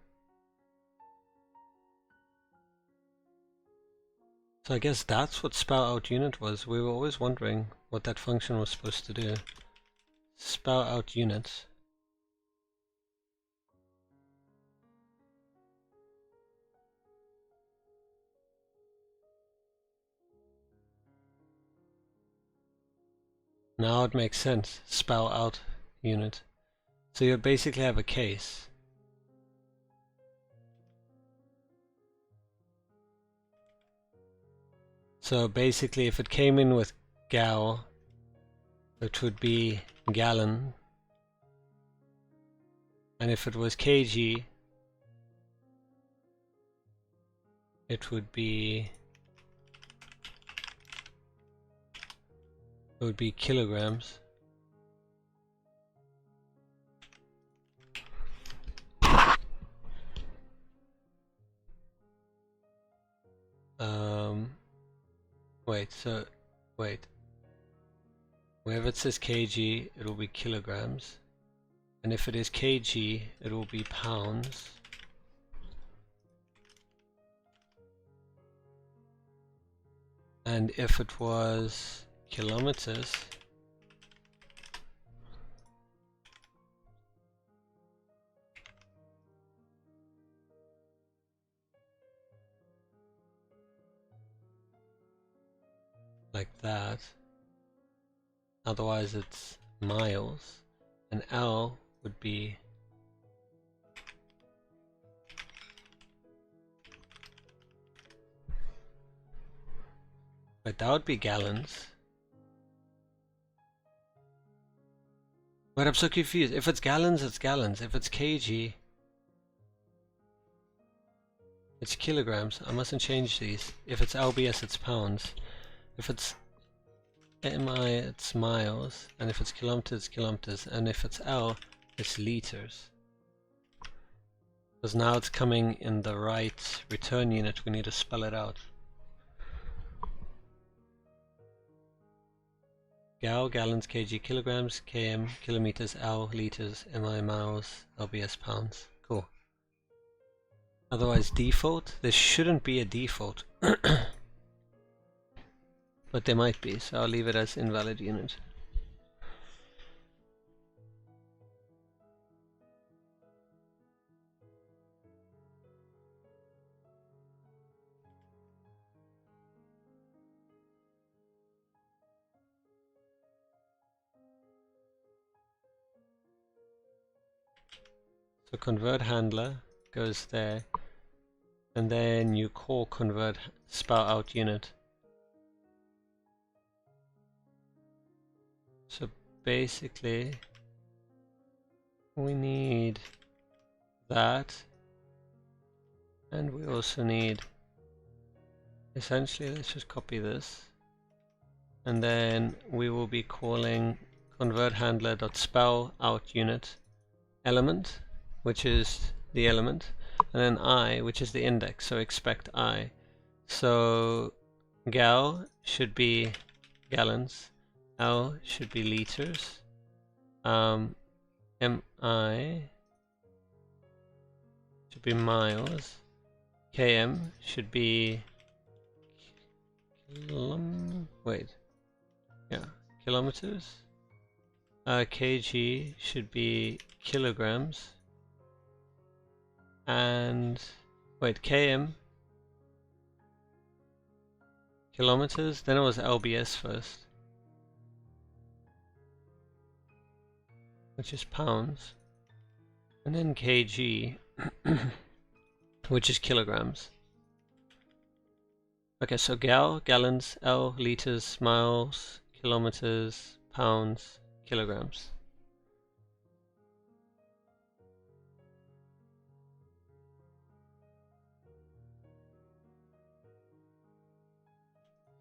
S2: So I guess that's what spell out unit was. We were always wondering what that function was supposed to do. Spell out unit. Now it makes sense. Spell out unit. So you basically have a case. So basically if it came in with gal, it would be gallon. And if it was kg, it would be kilograms. Wait. Wherever it says kg, it will be kilograms. And if it is kg, it will be pounds. And if it was kilometers, like that. Otherwise it's miles. And L would be but that would be gallons. But I'm so confused. If it's gallons, it's gallons. If it's kg, it's kilograms. I mustn't change these. If it's lbs, it's pounds. If it's mi, it's miles. And if it's kilometers, kilometers. And if it's L, it's liters. Because now it's coming in the right return unit. We need to spell it out. Gal, gallons, kg, kilograms, km, kilometers, L, liters, mi, miles, lbs, pounds. Cool. Otherwise default? There shouldn't be a default. But there might be, so I'll leave it as invalid unit. So convert handler goes there, and then you call convert spell out unit. So basically we need that, and we also need, essentially let's just copy this, and then we will be calling convert handler dot spell out unit element, which is the element, and then I, which is the index, so expect I. So gal should be gallons, L should be liters, mi should be miles, km should be kilometers, kg should be kilograms, and km kilometers, then it was lbs first, which is pounds, and then kg which is kilograms. Okay, so gal, gallons, L, liters, miles, kilometers, pounds, kilograms.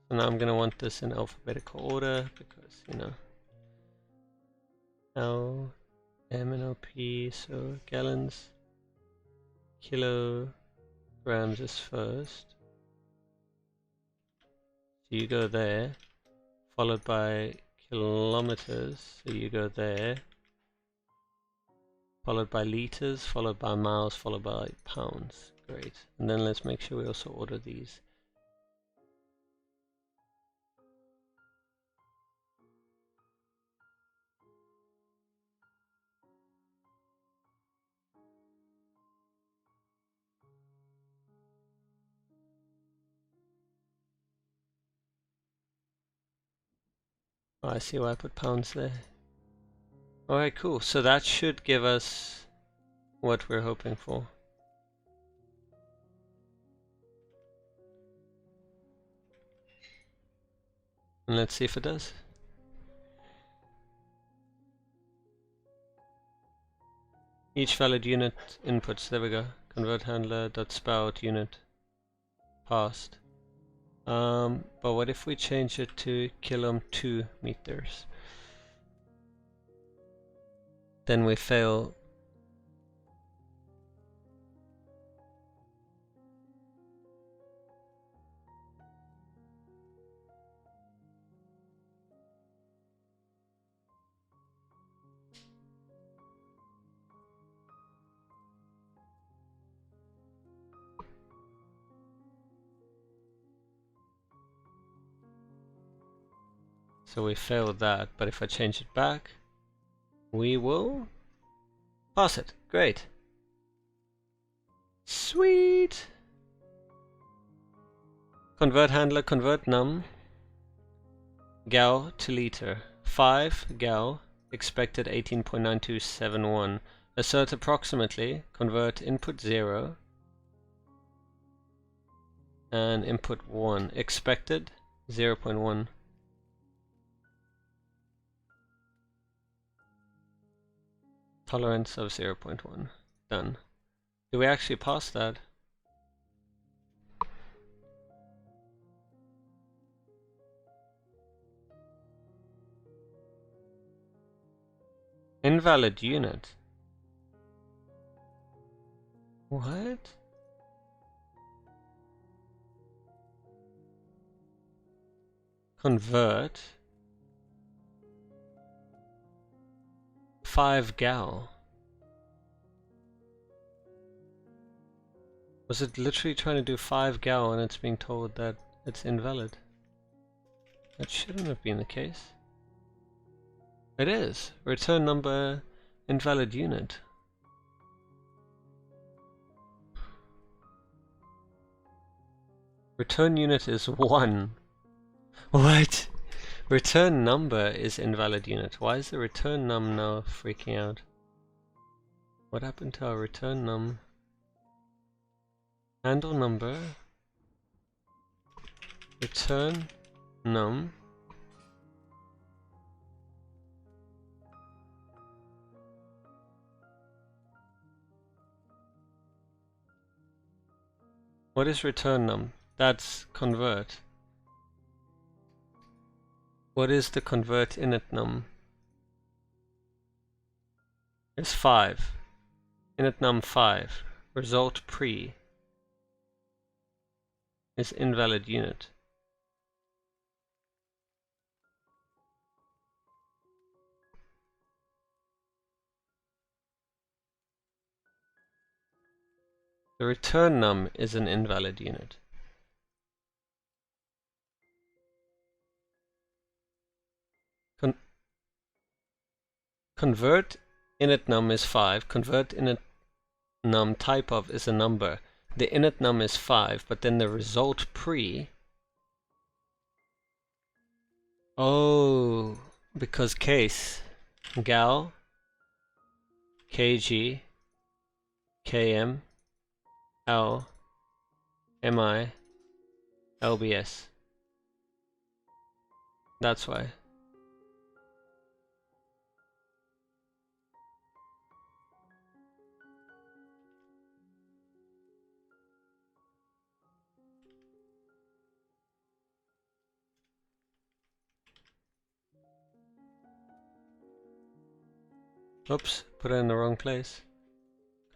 S2: So now I'm going to want this in alphabetical order because, you know, L, M, and O, P, so gallons, kilograms is first. So you go there, followed by kilometers, so you go there, followed by liters, followed by miles, followed by pounds. Great. And then let's make sure we also order these. Oh, I see why I put pounds there. Alright, cool. So that should give us what we're hoping for. And let's see if it does. Each valid unit inputs, there we go. Convert handler dot spout unit passed. But what if we change it to kilom 2 meters? Then we fail. So we failed that, but if I change it back, we will pass it. Great. Sweet. Convert handler, convert num. Gal to liter. 5 gal, expected 18.9271. Assert approximately, convert input 0 and input 1. Expected 0.1. Tolerance of 0.1. Done. Do we actually pass that? Invalid unit. What? Convert 5 gal. Was it literally trying to do 5 gal and it's being told that it's invalid? That shouldn't have been the case. It is. Return number invalid unit. Return unit is 1. What? Return number is invalid unit. Why is the return num now freaking out? What happened to our return num? Handle number. Return num. What is return num? That's convert. What is the convert init num? It's 5. Init num 5. Result pre is invalid unit. The return num is an invalid unit. Convert init num is 5. Convert init num type of is a number. The init num is 5, but then the result pre. Oh, because case gal kg km l mi lbs. That's why. Oops, put it in the wrong place.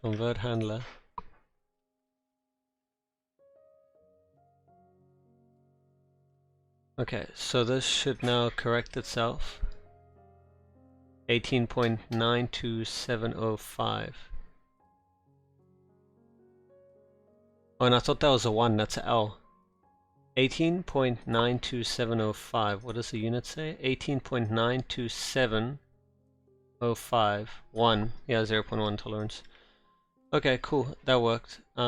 S2: Convert handler. Okay, so this should now correct itself. 18.92705. Oh, and I thought that was a 1, that's a L. 18.92705. What does the unit say? 18.92705. 1. Yeah, 0.1 tolerance. Okay, cool. That worked. We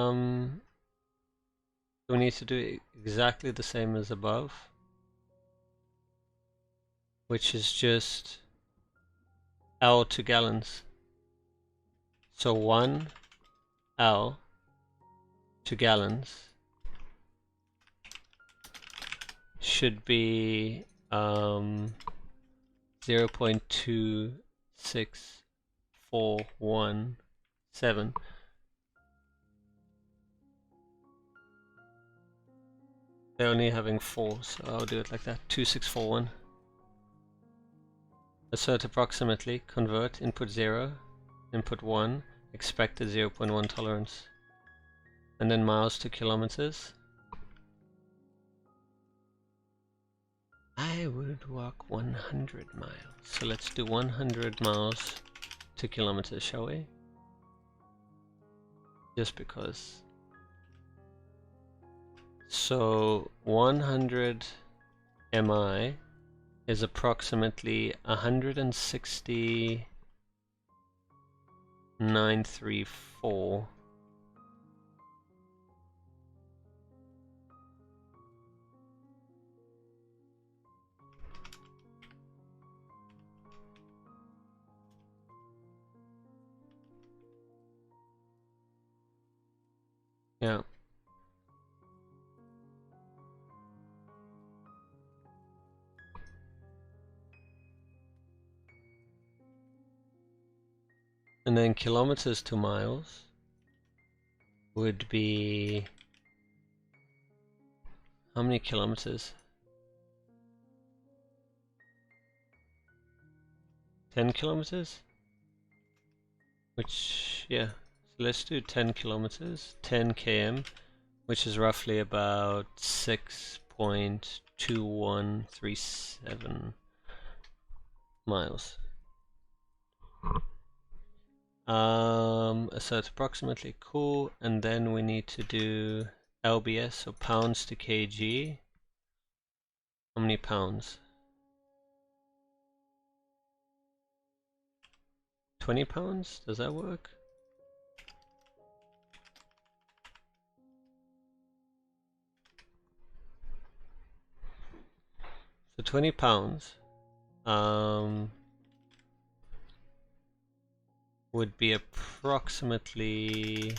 S2: need to do exactly the same as above, which is just L to gallons. So 1 L to gallons should be 0.26417. They're only having 4, so I'll do it like that. 2641. Assert approximately, convert, input 0, input 1, expected 0.1 tolerance. And then miles to kilometers. I would walk 100 miles. So let's do 100 miles to kilometers, shall we? Just because. So 100 mi is approximately 160,934. Yeah. And then kilometers to miles would be, how many kilometers? 10 kilometers? Which, yeah, so let's do 10 kilometers, 10 km, which is roughly about 6.2137 miles. So it's approximately cool, and then we need to do LBS, so pounds to kg. How many pounds? 20 pounds? Does that work? So 20 pounds would be approximately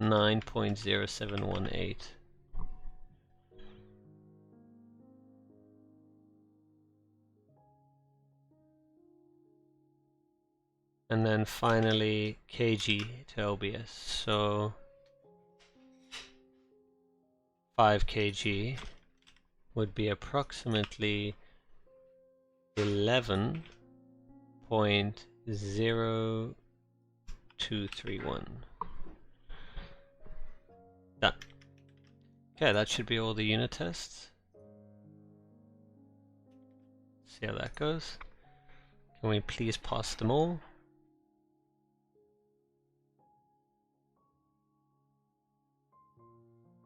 S2: 9.0718. And then finally kg to LBS, so 5 kg would be approximately 11.0231. Done. Okay, that should be all the unit tests. See how that goes. Can we please pass them all?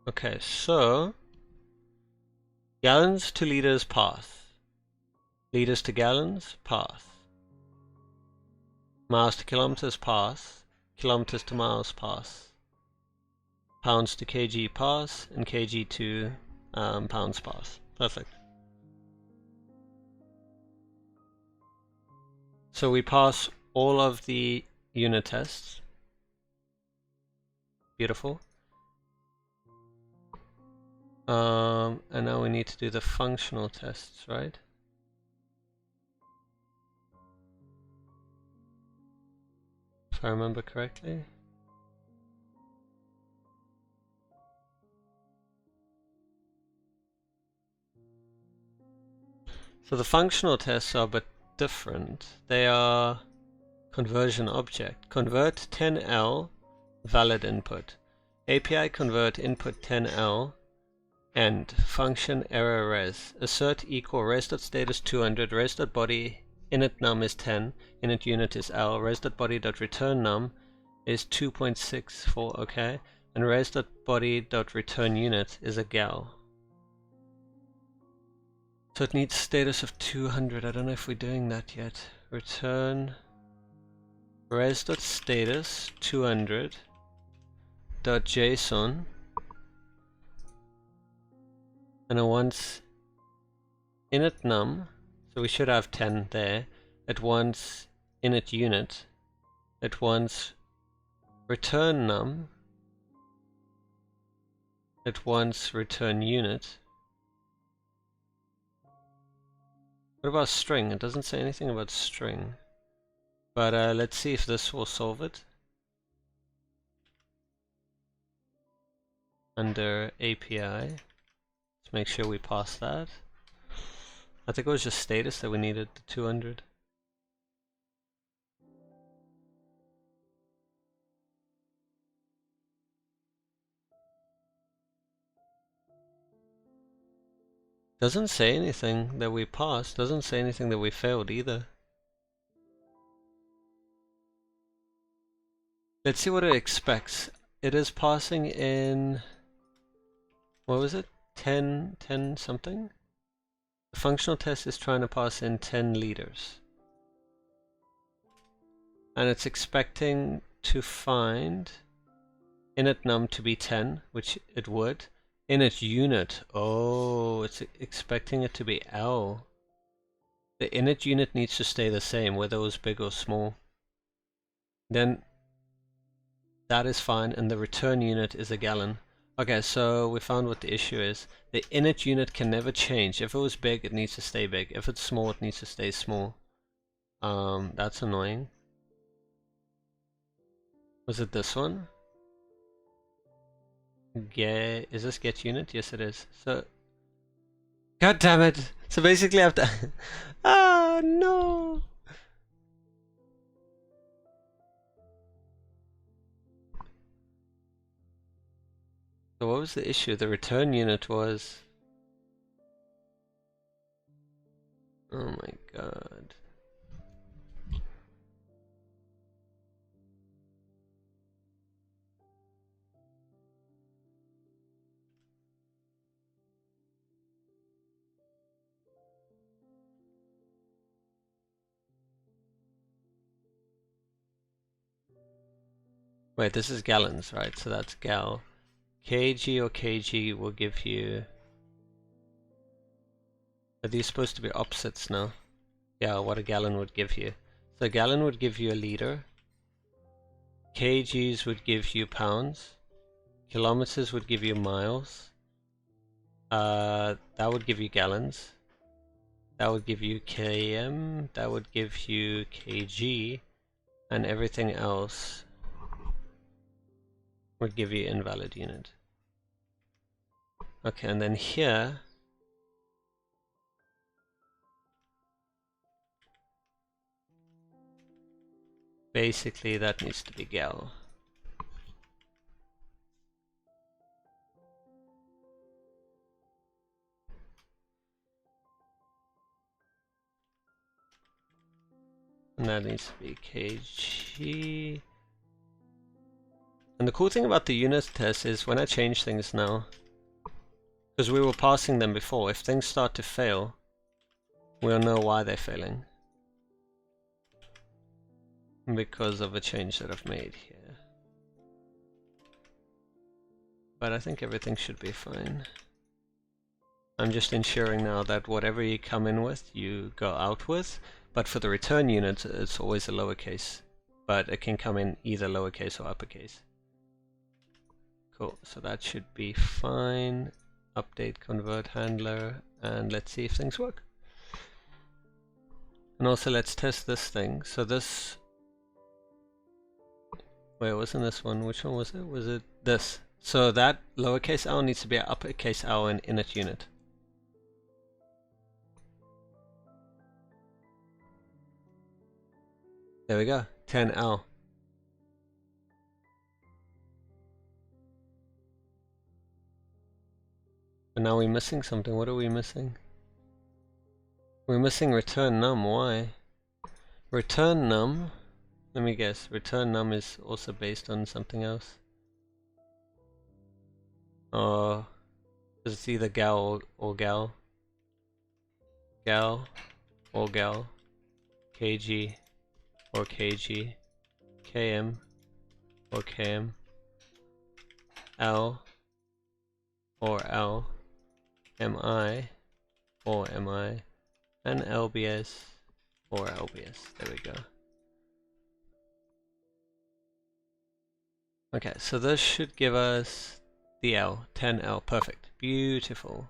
S2: Okay, so gallons to liters, pass. Liters to gallons, pass. Miles to kilometers, pass. Kilometers to miles, pass. Pounds to kg, pass. And kg to pounds, pass. Perfect. So we pass all of the unit tests. Beautiful. And now we need to do the functional tests, right? If I remember correctly. So the functional tests are a bit different. They are conversion object. Convert 10L, valid input. API convert input 10L, end. Function error res. Assert equal res.status 200, res.body init num is 10, init unit is L, res.body.return num is 2.64, okay, and res.body.return unit is a gal. So it needs status of 200. I don't know if we're doing that yet. Return res.status 200 .json, and it wants init num, so we should have 10 there. It wants init unit. It wants return num. It wants return unit. What about string? It doesn't say anything about string. But let's see if this will solve it. Under API, let's make sure we pass that. I think it was just status that we needed the 200. Doesn't say anything that we passed, doesn't say anything that we failed either. Let's see what it expects. It is passing in, what was it? 10 something? The functional test is trying to pass in 10 liters. And it's expecting to find init num to be 10, which it would. Init unit, oh, it's expecting it to be L. The init unit needs to stay the same, whether it was big or small. Then that is fine, and the return unit is a gallon. Okay, so we found what the issue is. The init unit can never change. If it was big, it needs to stay big. If it's small, it needs to stay small. That's annoying. Was it this one? Is this get unit? Yes, it is. So, god damn it! So basically, I have to. Ah, no! So what was the issue? The return unit was. Oh my god. Wait, this is gallons, right? So that's gal. kg or kg will give you... Are these supposed to be opposites now? Yeah, what a gallon would give you. So a gallon would give you a liter. Kgs would give you pounds. Kilometers would give you miles. That would give you gallons. That would give you km. That would give you kg. And everything else would give you invalid unit. Okay, and then here basically that needs to be gal. And that needs to be kg. And the cool thing about the unit test is when I change things now, because we were passing them before, if things start to fail, we'll know why they're failing. Because of a change that I've made here. But I think everything should be fine. I'm just ensuring now that whatever you come in with, you go out with. But for the return unit, it's always a lowercase. But it can come in either lowercase or uppercase. Cool, so that should be fine. Update convert handler, and let's see if things work. And also let's test this thing. So this... Wait, wasn't this one? Which one was it? Was it this? So that lowercase l needs to be an uppercase L in init unit. There we go, 10L. But now we're missing something. What are we missing? We're missing return num. Why? Return num. Let me guess. Return num is also based on something else. Or it's either gal or gal. Gal or gal. kg or kg. km or km. L or L. mi or mi. And lbs or lbs. There we go. Okay, so this should give us the L, 10L, perfect, beautiful.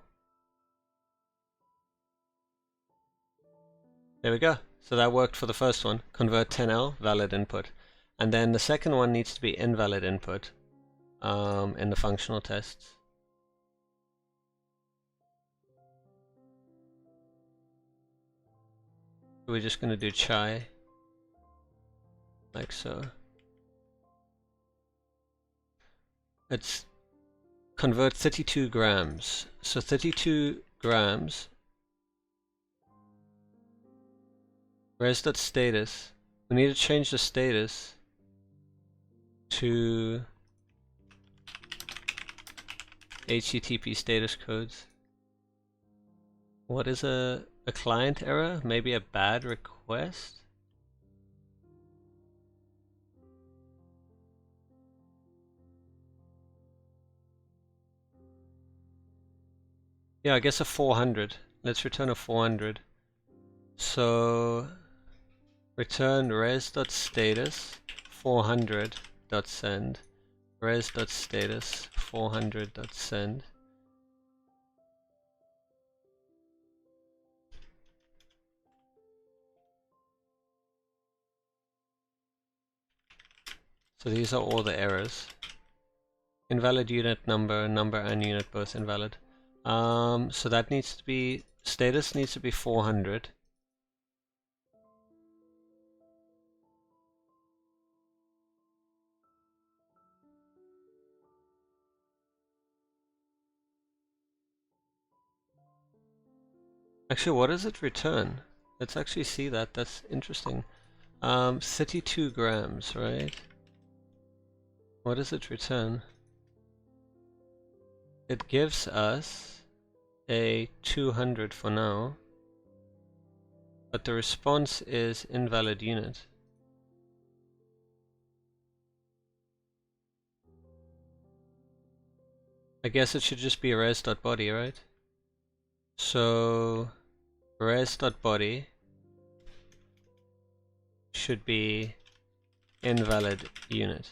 S2: There we go, so that worked for the first one, convert 10L, valid input. And then the second one needs to be invalid input in the functional tests. We're just going to do chai, like so. It's convert 32 grams. So 32 grams. Res.status. We need to change the status to HTTP status codes. What is a client error? Maybe a bad request? Yeah, I guess a 400. Let's return a 400. So return res.status 400.send res.status 400.send. So these are all the errors. Invalid unit number and unit both invalid. So that needs to be, status needs to be 400. Actually, what does it return? Let's actually see that, that's interesting. 32 grams, right? What does it return? It gives us a 200 for now, but the response is invalid unit. I guess it should just be res.body, right? So res.body should be invalid unit.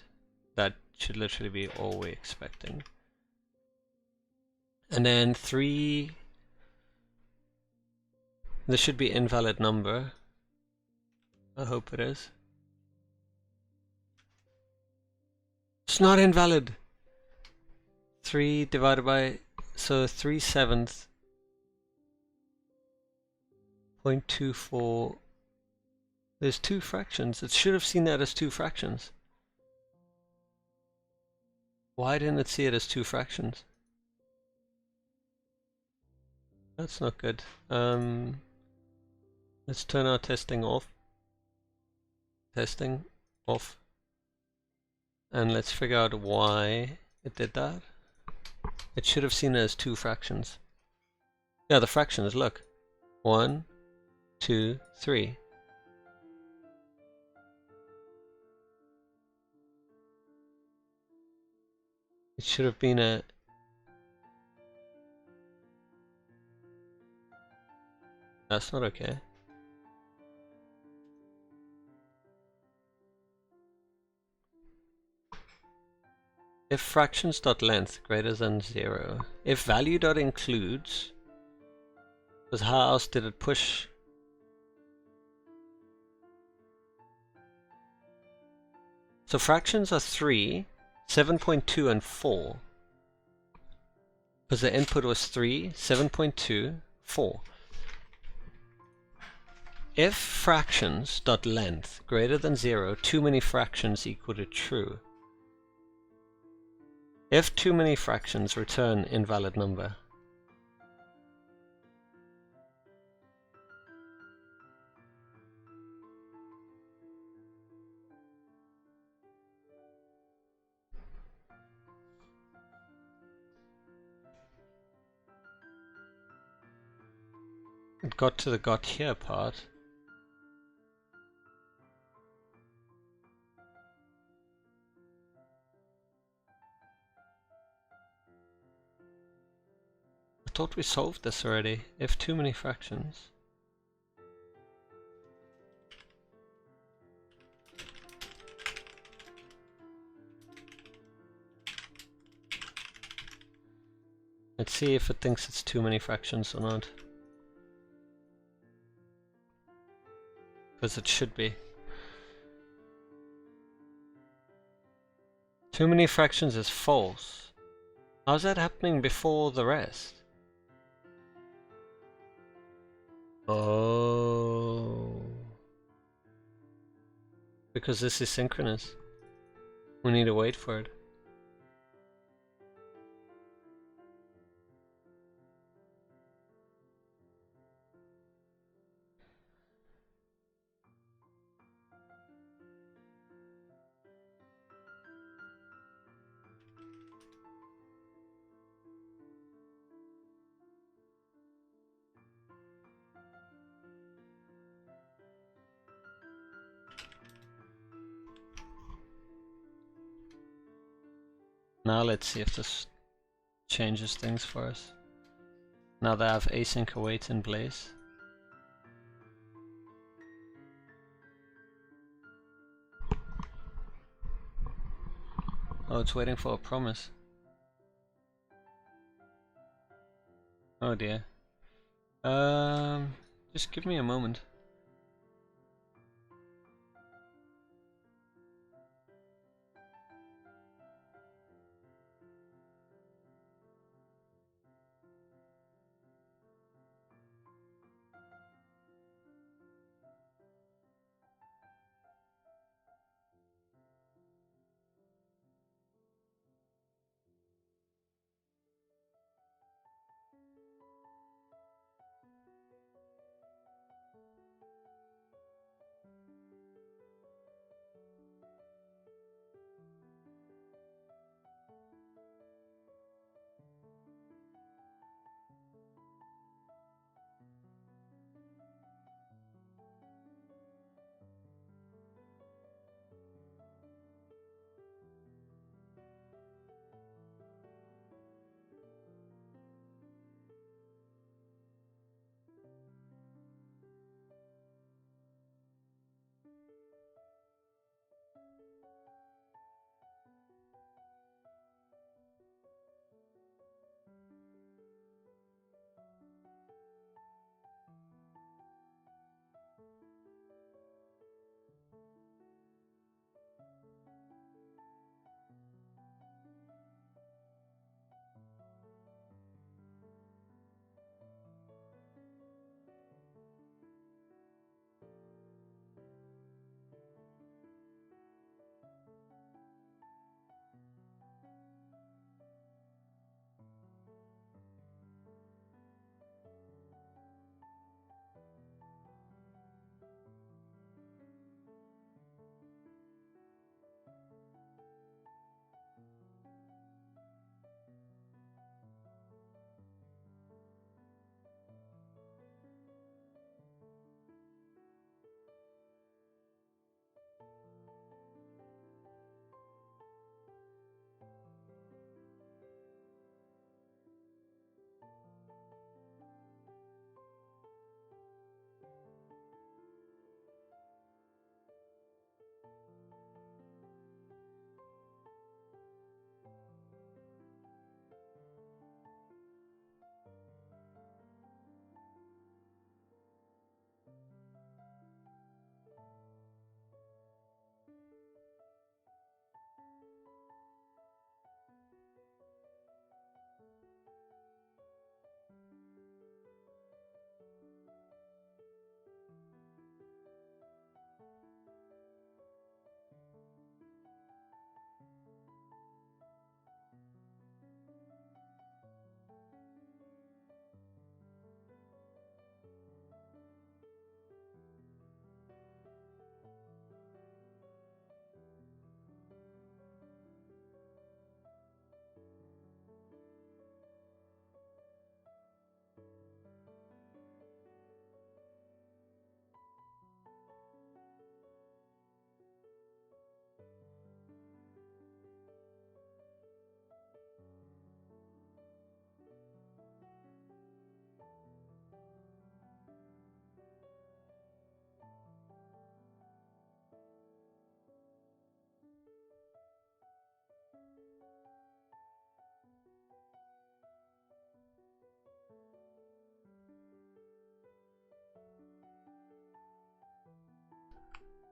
S2: That should literally be all we're expecting. And then 3, this should be invalid number. I hope it is. It's not invalid. 3 divided by, so 3/7 0.24. There's 2 fractions. It should have seen that as 2 fractions. Why didn't it see it as 2 fractions? That's not good. Let's turn our testing off. Testing off. And let's figure out why it did that. It should have seen it as 2 fractions. Yeah, the fractions, look. 1, 2, 3. It should have been a... That's not okay. If fractions.length greater than 0. If value.includes, because how else did it push? So fractions are 3, 7.2 and 4. Because the input was 3, 7.2, 4. If fractions.length greater than 0, too many fractions equal to true. If too many fractions, return invalid number. it got to the got here part. I thought we solved this already. If too many fractions. Let's see if it thinks it's too many fractions or not. Because it should be. Too many fractions is false. How's that happening before the rest? Oh. Because this is synchronous. We need to wait for it. Now let's see if this changes things for us. Now that I have async await in place. Oh, it's waiting for a promise. Oh dear. Just give me a moment.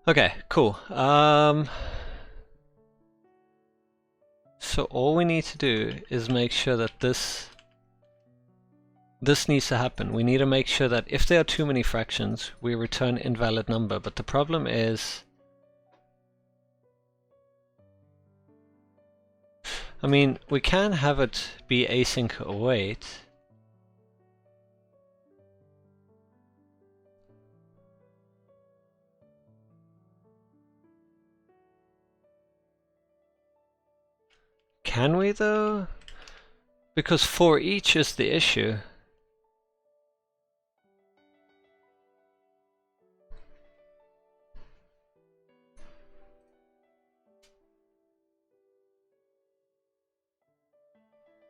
S2: Okay, cool. So all we need to do is make sure that this needs to happen. We need to make sure that if there are too many fractions, we return invalid number. But the problem is, I mean, we can have it be async await. Can we though? Because for each is the issue.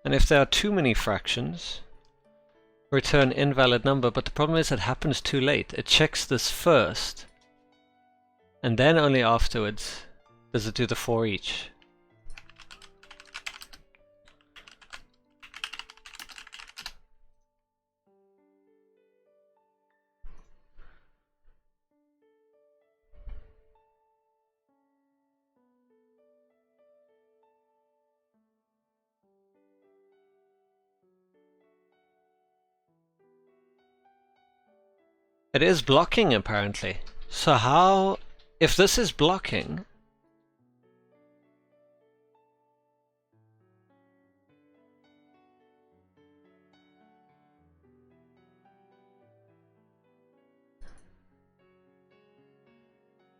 S2: And if there are too many fractions, return invalid number. But the problem is it happens too late. It checks this first, and then only afterwards does it do the for each. It is blocking apparently. So how, if this is blocking,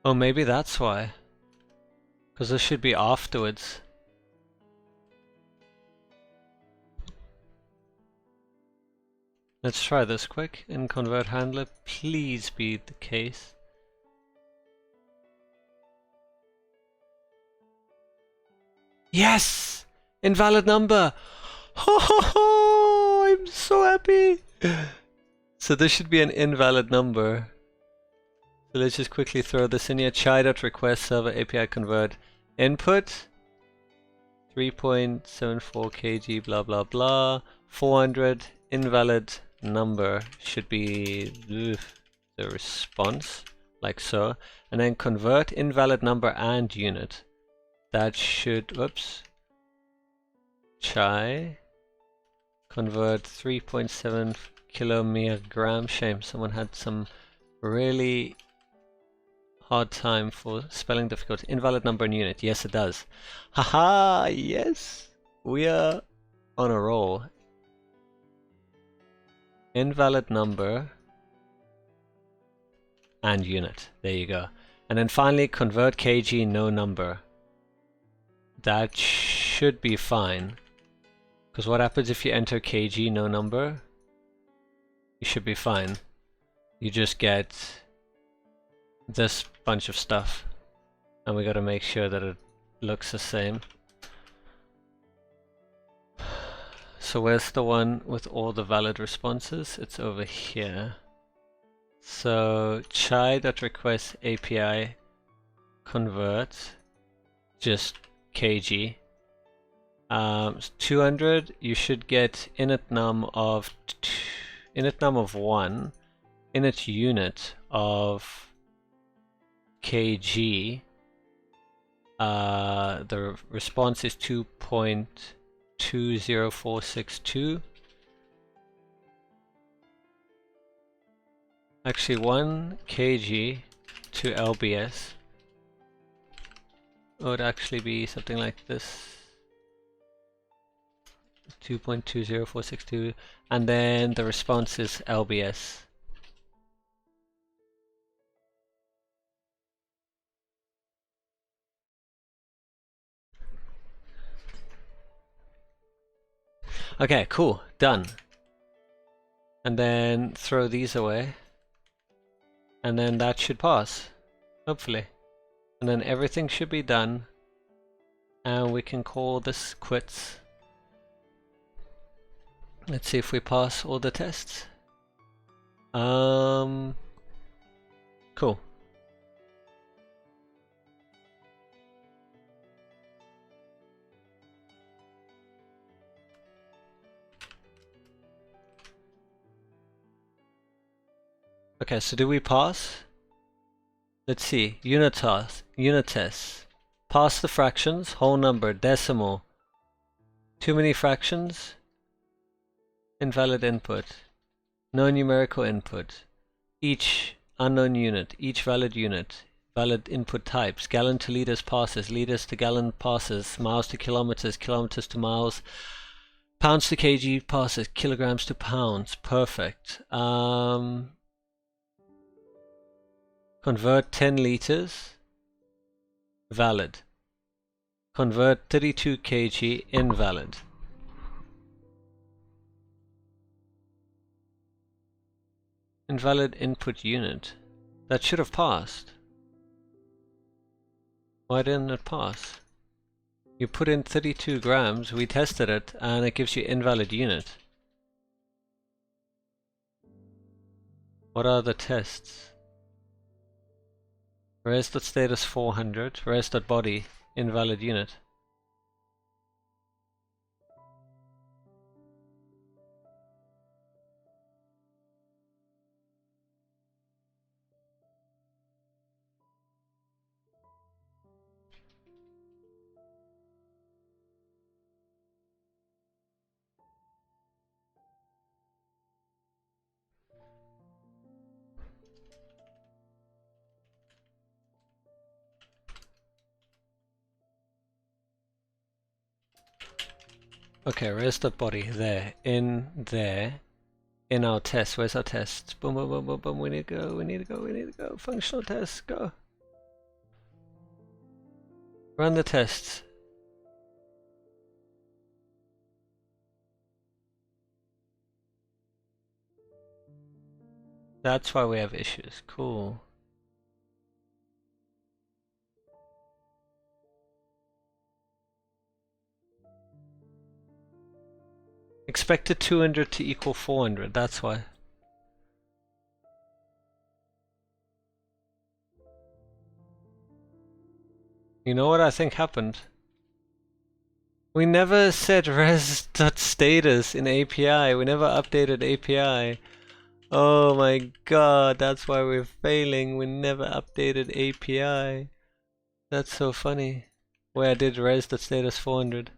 S2: oh maybe that's why. Because this should be afterwards. Let's try this quick. In convert handler, please be the case. Yes! Invalid number! Ho ho ho! I'm so happy! So this should be an invalid number. So let's just quickly throw this in here. Chai.request server API convert input 3.74 kg blah blah blah 400 invalid number should be the response, like so, and then convert invalid number and unit. That should, whoops, chai convert 3.7 kilogram. Shame, someone had some really hard time for spelling difficulty. Invalid number and unit. Yes, it does. Haha, yes, we are on a roll. Invalid number and unit. There you go. And then finally convert kg no number. That should be fine. Because what happens if you enter kg no number? You should be fine. You just get this bunch of stuff. And we gotta make sure that it looks the same. So where's the one with all the valid responses? It's over here. So chai.request API convert just kg. 200, you should get init num of 1, init unit of kg. The response is 2.20462. Actually 1 kg to lbs. It would actually be something like this. 2.20462, and then the response is lbs. Okay, cool, done. And then throw these away. And then that should pass, hopefully. And then everything should be done. And we can call this quits. Let's see if we pass all the tests. Cool. Okay, so do we pass? Let's see. Unit tests. Pass the fractions, whole number, decimal. Too many fractions. Invalid input. No numerical input. Each unknown unit. Each valid unit. Valid input types. Gallon to liters passes. Liters to gallon passes. Miles to kilometers. Kilometers to miles. Pounds to kg passes. Kilograms to pounds. Perfect. Convert 10 liters. Valid. Convert 32 kg. Invalid. Invalid input unit. That should have passed. Why didn't it pass? You put in 32 grams, we tested it, and it gives you invalid unit. What are the tests? Res.status 400, res.body, invalid unit. Okay, res.body, there, in our test. Where's our test? Boom, boom, boom, boom, boom, we need to go, we need to go, we need to go. Functional tests, go. Run the tests. That's why we have issues, cool. Expected 200 to equal 400, that's why. You know what I think happened? We never set res.status in API, we never updated API. Oh my god, that's why we're failing, we never updated API. That's so funny. Where I did res.status 400.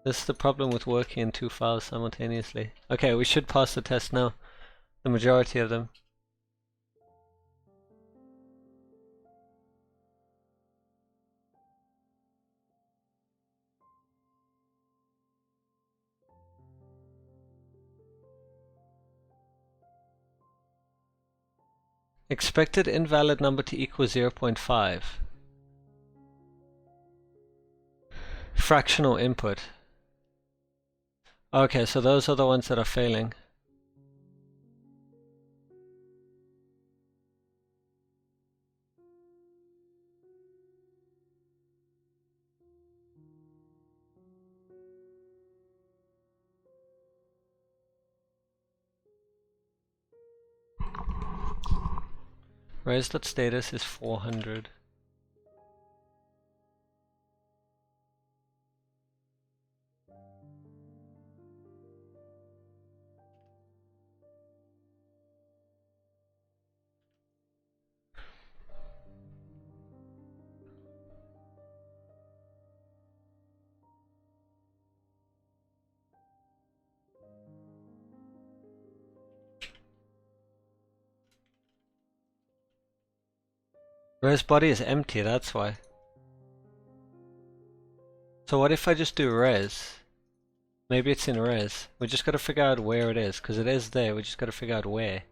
S2: This is the problem with working in two files simultaneously. Okay, we should pass the test now. The majority of them. Expected invalid number to equal 0.5. Fractional input. Okay, so those are the ones that are failing. Res.status is 400. Res body is empty, that's why. So what if I just do res? Maybe it's in res. We just gotta figure out where it is, because it is there, we just gotta figure out where.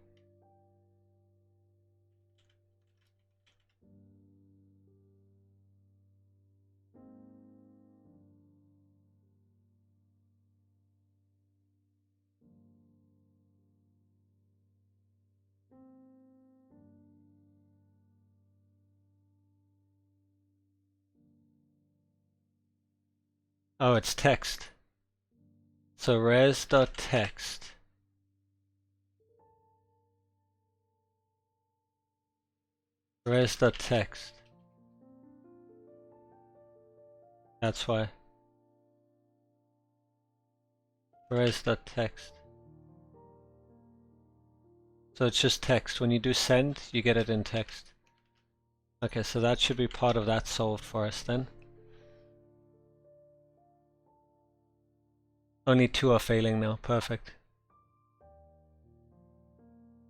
S2: Oh, it's text. So res.text. Res.text. That's why. Res.text. So it's just text. When you do send, you get it in text. Okay, so that should be part of that solved for us then. Only 2 are failing now, perfect.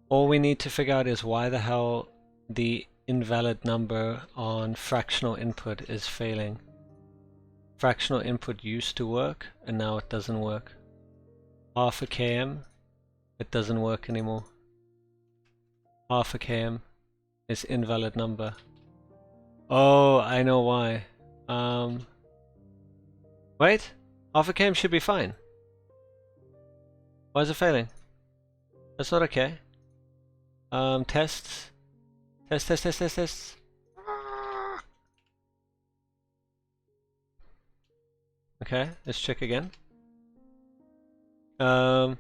S2: All we need to figure out is why the hell the invalid number on fractional input is failing. Fractional input used to work and now it doesn't work. Half a km, it doesn't work anymore. Half a km is invalid number. Oh, I know why. Wait, half a km should be fine. Why is it failing? That's not okay. Tests. Tests. Okay, let's check again. So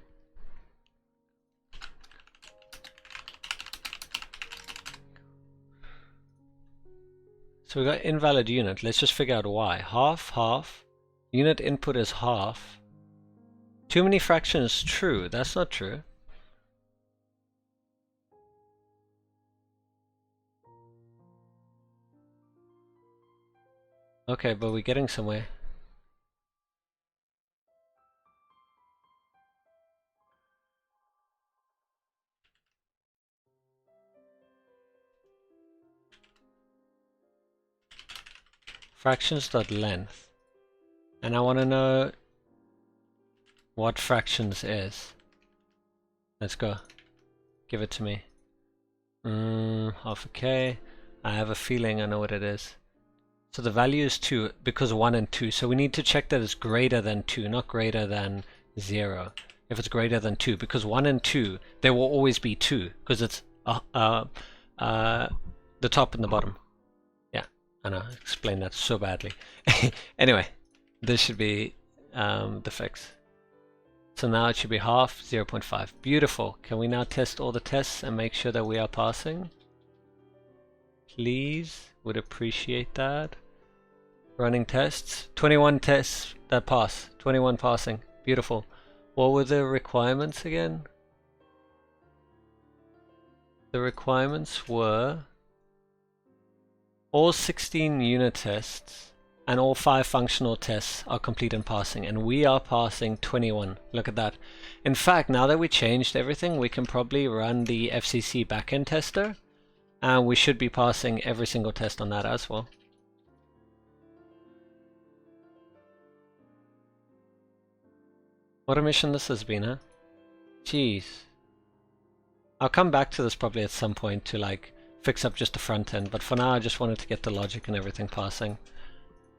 S2: we got invalid unit. Let's just figure out why. Half, half. Unit input is half. Too many fractions, true. That's not true. Okay, but we're getting somewhere. Fractions.length. And I want to know what fractions is. Let's go. Give it to me. Half a k. I have a feeling I know what it is. So the value is 2 because 1 and 2. So we need to check that it's greater than 2, not greater than 0. If it's greater than 2, because 1 and 2, there will always be 2 because it's the top and the bottom. Yeah, I know, I explained that so badly. Anyway, this should be the fix. So now it should be half, 0.5. Beautiful. Can we now test all the tests and make sure that we are passing? Please, would appreciate that. Running tests. 21 tests that pass. 21 passing. Beautiful. What were the requirements again? The requirements were all 16 unit tests and all 5 functional tests are complete and passing, and we are passing 21. Look at that. In fact, now that we changed everything, we can probably run the FCC backend tester, and we should be passing every single test on that as well. What a mission this has been, huh? Jeez. I'll come back to this probably at some point to like fix up just the front end, but for now I just wanted to get the logic and everything passing.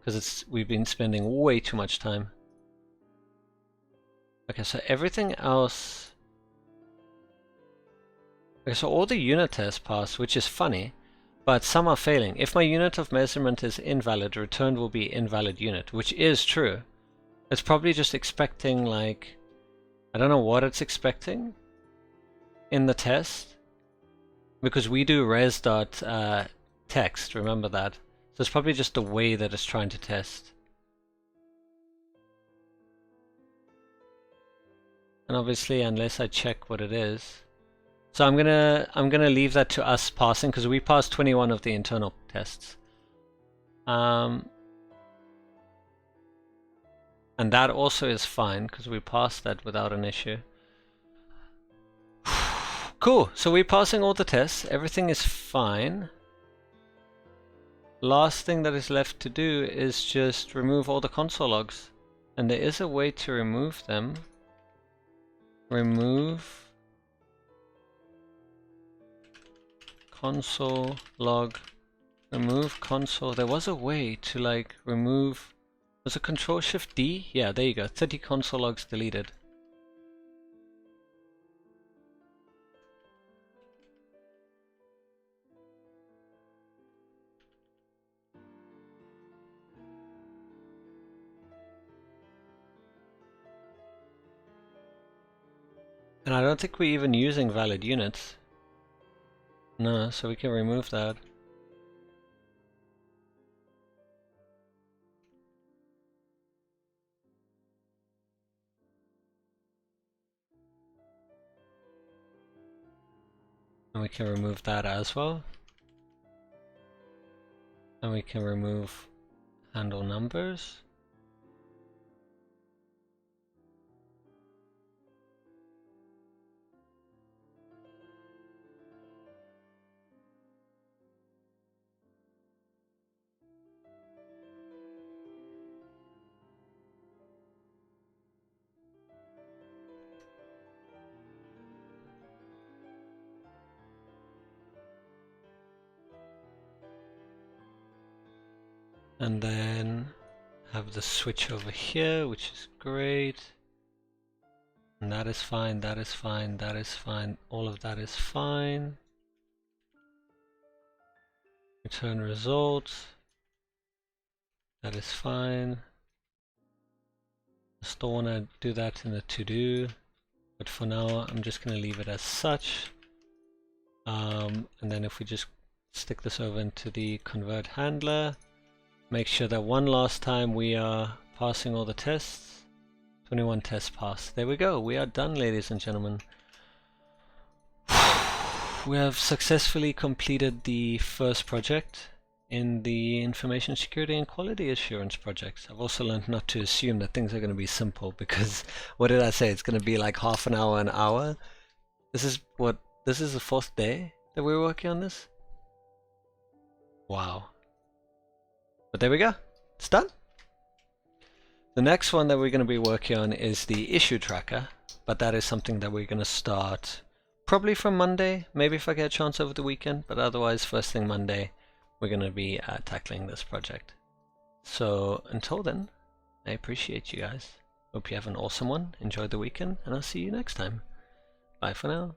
S2: Because we've been spending way too much time. Okay, so everything else... Okay, so all the unit tests pass, which is funny, but some are failing. If my unit of measurement is invalid, returned will be invalid unit, which is true. It's probably just expecting like... I don't know what it's expecting in the test. Because we do res.text, remember that. So it's probably just the way that it's trying to test. And obviously, unless I check what it is. So I'm gonna leave that to us passing, because we passed 21 of the internal tests. And that also is fine, because we passed that without an issue. Cool, so we're passing all the tests, everything is fine. Last thing that is left to do is just remove all the console logs. And there is a way to remove them. Remove console log. Remove console. There was a way to like remove... Was it Control Shift D? Yeah, there you go. 30 console logs deleted. And I don't think we're even using valid units. No, so we can remove that. And we can remove that as well. And we can remove handle numbers. And then have the switch over here, which is great. And that is fine, that is fine, that is fine, all of that is fine. Return results. That is fine. I still want to do that in the to-do, but for now I'm just going to leave it as such. And then if we just stick this over into the convert handler, make sure that one last time we are passing all the tests. 21 tests passed. There we go. We are done, ladies and gentlemen. We have successfully completed the first project in the information security and quality assurance projects. I've also learned not to assume that things are going to be simple, because what did I say? It's going to be like half an hour. This is the fourth day that we're working on this? Wow. But there we go. It's done. The next one that we're going to be working on is the issue tracker, but that is something that we're going to start probably from Monday, maybe if I get a chance over the weekend, but otherwise first thing Monday we're going to be tackling this project. So until then, I appreciate you guys. Hope you have an awesome one, enjoy the weekend, and I'll see you next time. Bye for now.